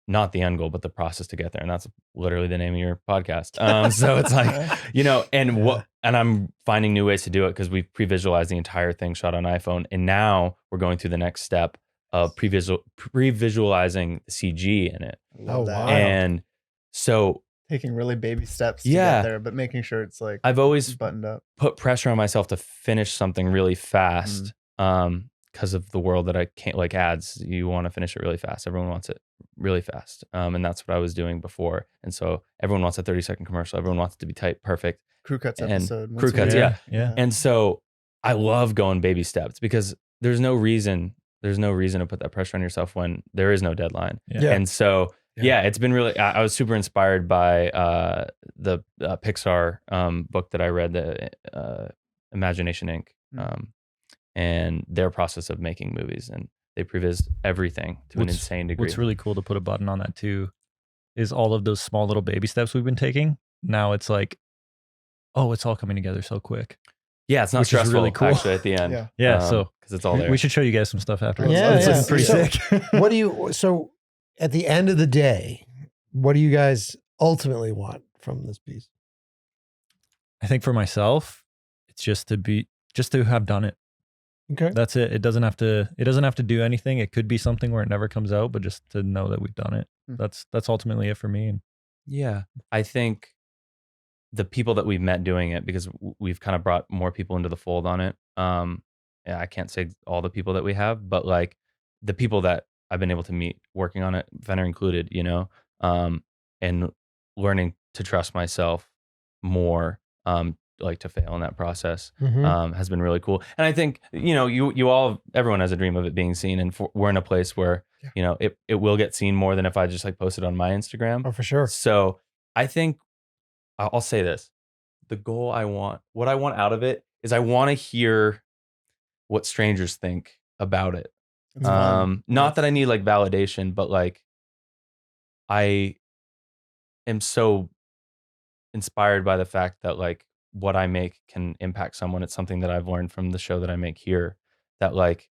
not the end goal, but the process to get there. And that's literally the name of your podcast. So it's like, and I'm finding new ways to do it because we've pre-visualized the entire thing, shot on iPhone. And now we're going through the next step of pre-visualizing CG in it. Oh, wow. And so taking really baby steps to get there, but making sure it's like I've always buttoned up. Put pressure on myself to finish something really fast because of the world that I can't, like ads. You want to finish it really fast. Everyone wants it really fast. And that's what I was doing before. And so everyone wants a 30-second commercial. Everyone wants it to be tight, perfect. Crew cuts episode. Crew cuts, yeah. And so I love going baby steps because there's no reason to put that pressure on yourself when there is no deadline. And so, it's been really, I was super inspired by the Pixar book that I read, the Imagination Inc. And their process of making movies. And they previs everything to an insane degree. What's really cool to put a button on that too is all of those small little baby steps we've been taking. Now it's like, oh, it's all coming together so quick. Yeah, it's not stressful really cool. Actually at the end. So because it's all there. We should show you guys some stuff after. It's pretty sick. So at the end of the day, what do you guys ultimately want from this piece? I think for myself, it's just to have done it. Okay. That's it. It doesn't have to do anything. It could be something where it never comes out, but just to know that we've done it. That's ultimately it for me. And yeah, I think the people that we've met doing it, because we've kind of brought more people into the fold on it. I can't say all the people that we have, but like the people that I've been able to meet working on it, Fenner included, and learning to trust myself more, like to fail in that process, has been really cool. And I think, everyone has a dream of it being seen, and we're in a place where, it will get seen more than if I just like posted on my Instagram. Oh, for sure. So I think I'll say this, what I want out of it is I want to hear what strangers think about it. Not that I need like validation, but like I am so inspired by the fact that like what I make can impact someone. It's something that I've learned from the show that I make here, that like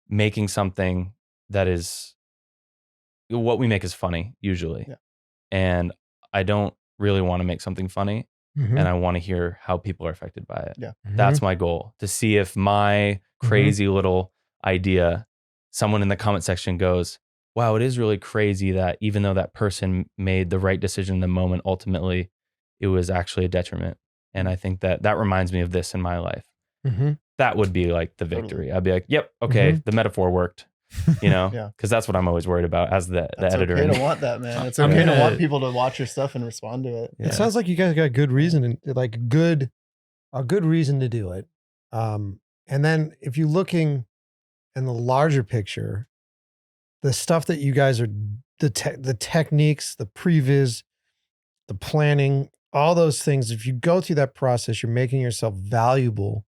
making something that is what we make is funny usually. And I don't really want to make something funny, and I want to hear how people are affected by it. That's my goal, to see if my crazy little idea, someone in the comment section goes, wow, it is really crazy that even though that person made the right decision in the moment, ultimately it was actually a detriment. And I think that reminds me of this in my life. That would be like the victory. I'd be like, yep, okay, the metaphor worked. Because that's what I'm always worried about as the editor. It's okay to want that, man. It's okay to want people to watch your stuff and respond to it. It sounds like you guys got good reason, and like a good reason to do it. And then if you're looking in the larger picture, the stuff that you guys are, the techniques, the previs, the planning, all those things, if you go through that process, you're making yourself valuable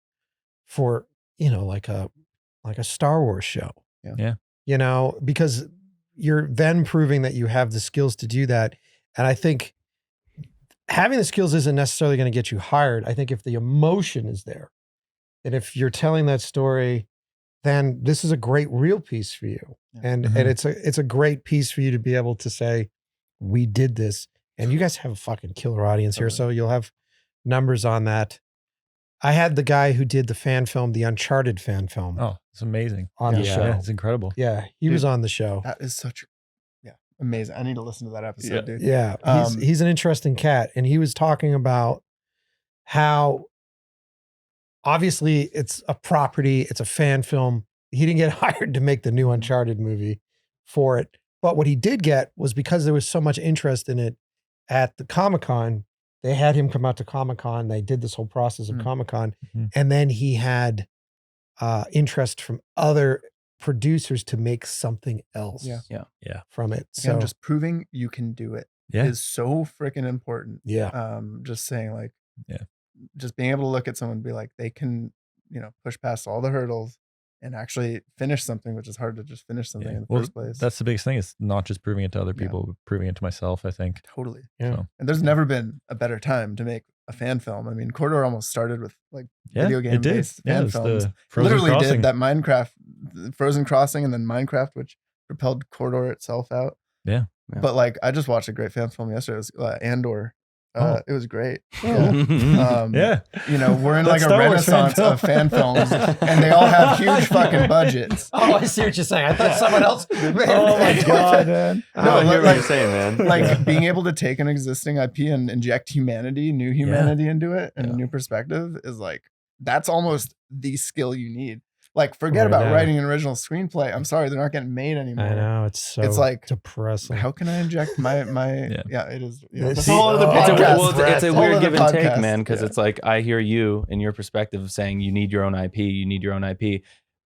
for, like a Star Wars show. Because you're then proving that you have the skills to do that. And I think having the skills isn't necessarily going to get you hired. I think if the emotion is there, and if you're telling that story, then this is a great real piece for you. And it's a great piece for you to be able to say, we did this, and you guys have a fucking killer audience here. So you'll have numbers on that. I had the guy who did the fan film, the Uncharted fan film. Oh, it's amazing. On the show. Yeah, it's incredible. Yeah, he was on the show. That is such, amazing. I need to listen to that episode, dude. Yeah, he's an interesting cat. And he was talking about how obviously it's a property, it's a fan film. He didn't get hired to make the new Uncharted movie for it. But what he did get was because there was so much interest in it at the Comic-Con, they had him come out to Comic-Con. They did this whole process of Comic-Con. And then he had interest from other producers to make something else from it. So again, just proving you can do it is so freaking important. Yeah. Just saying just being able to look at someone and be like, they can, push past all the hurdles and actually finish something, which is hard to just finish something in the first place. That's the biggest thing. It's not just proving it to other people, but proving it to myself, I think. Totally. Yeah. So. And there's never been a better time to make a fan film. I mean, Corridor almost started with video game based fan films. Literally did that Minecraft, Frozen Crossing, and then Minecraft, which propelled Corridor itself out. Yeah. But I just watched a great fan film yesterday. It was Andor. It was great. Yeah. We're in like a renaissance of fan films, and they all have huge fucking budgets. Oh, I see what you're saying. I thought someone else. Oh my god, man! No, I hear what you're saying, man. Like being able to take an existing IP and inject new humanity into it, and a new perspective is that's almost the skill you need. Forget about writing an original screenplay. I'm sorry, they're not getting made anymore. I know, it's depressing. How can I inject my it is. It's a whole other podcast. It's a weird give and take, man, because it's I hear you and your perspective of saying you need your own IP,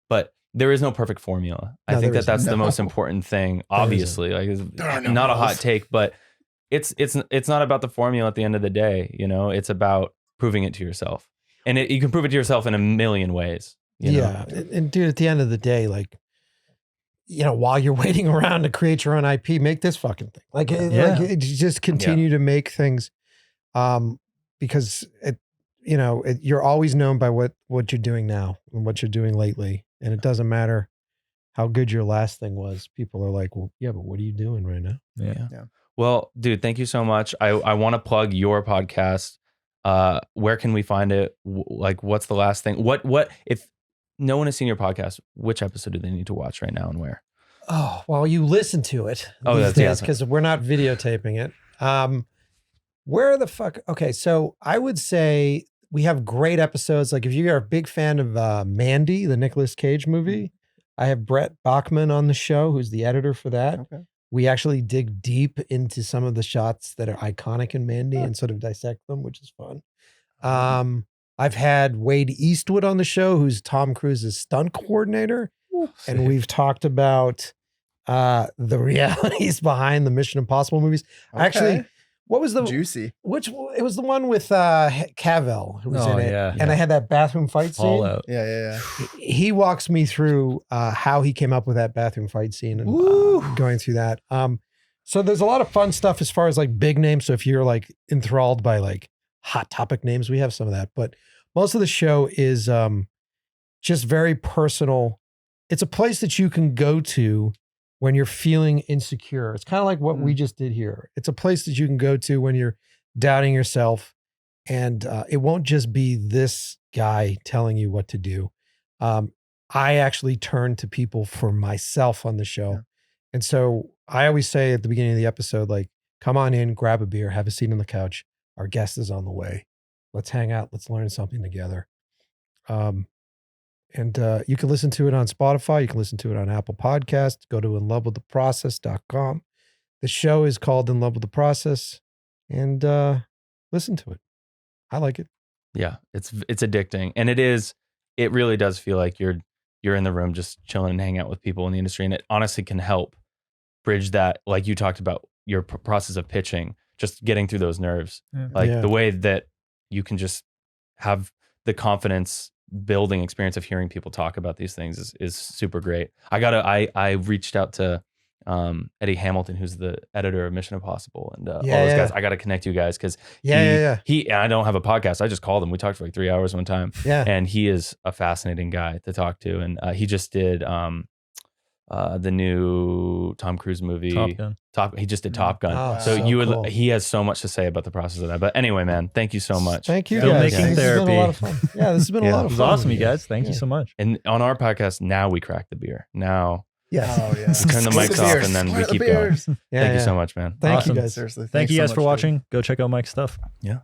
but there is no perfect formula. I think that's the most important thing. Obviously, it's not a hot take, but it's not about the formula at the end of the day. It's about proving it to yourself, and you can prove it to yourself in a million ways. And dude, at the end of the day, while you're waiting around to create your own IP, make this fucking thing. Just continue to make things, because you're always known by what you're doing now and what you're doing lately, and it doesn't matter how good your last thing was. People are like, well, yeah, but what are you doing right now? Yeah. Well, dude, thank you so much. I want to plug your podcast. Where can we find it? What's the last thing? What if no one has seen your podcast, which episode do they need to watch right now and where? Oh, well, you listen to it these days because we're not videotaping it. Where the fuck? Okay, so I would say we have great episodes. If you are a big fan of Mandy, the Nicolas Cage movie, I have Brett Bachman on the show, who's the editor for that. Okay. We actually dig deep into some of the shots that are iconic in Mandy and sort of dissect them, which is fun. I've had Wade Eastwood on the show, who's Tom Cruise's stunt coordinator. And we've talked about the realities behind the Mission Impossible movies. Okay. Actually, what was the Juicy? It was the one with Cavill who was in it. Yeah. And I had that bathroom fight scene. Fallout. Yeah. He walks me through how he came up with that bathroom fight scene and going through that. So there's a lot of fun stuff as far as big names. So if you're enthralled by hot topic names, we have some of that. But most of the show is just very personal. It's a place that you can go to when you're feeling insecure. It's kind of like what we just did here. It's a place that you can go to when you're doubting yourself, and it won't just be this guy telling you what to do. I actually turn to people for myself on the show. Yeah. And so I always say at the beginning of the episode, come on in, grab a beer, have a seat on the couch. Our guest is on the way. Let's hang out. Let's learn something together. And you can listen to it on Spotify. You can listen to it on Apple Podcasts. Go to inlovewiththeprocess.com. The show is called In Love with the Process, and listen to it. I like it. Yeah, it's addicting, and it really does feel like you're in the room just chilling and hanging out with people in the industry, and it honestly can help bridge that, like you talked about your process of pitching, just getting through those nerves, the way that you can just have the confidence building experience of hearing people talk about these things is super great. I reached out to Eddie Hamilton, who's the editor of Mission Impossible, and all Yeah, those yeah, guys. yeah. I got to connect you guys because Yeah. and I don't have a podcast. I just called him. We talked for like 3 hours one time. Yeah. And he is a fascinating guy to talk to. And he just did the new Tom Cruise movie. He just did Top Gun. Oh, so cool. he has so much to say about the process of that. But anyway, man, thank you so much. Thank you, Filmmaking guys. This has been a lot of fun. Yeah, this has been a lot of It was fun. awesome, you guys. Thank you so much. And on our podcast, now we crack the beer. Now Yes. Oh, yeah. we turn the mics off and then we keep going. Thank you so much, man. Thank Awesome. you guys. Seriously. Thank you so guys much, for dude. watching. Go check out Mike's stuff. Yeah.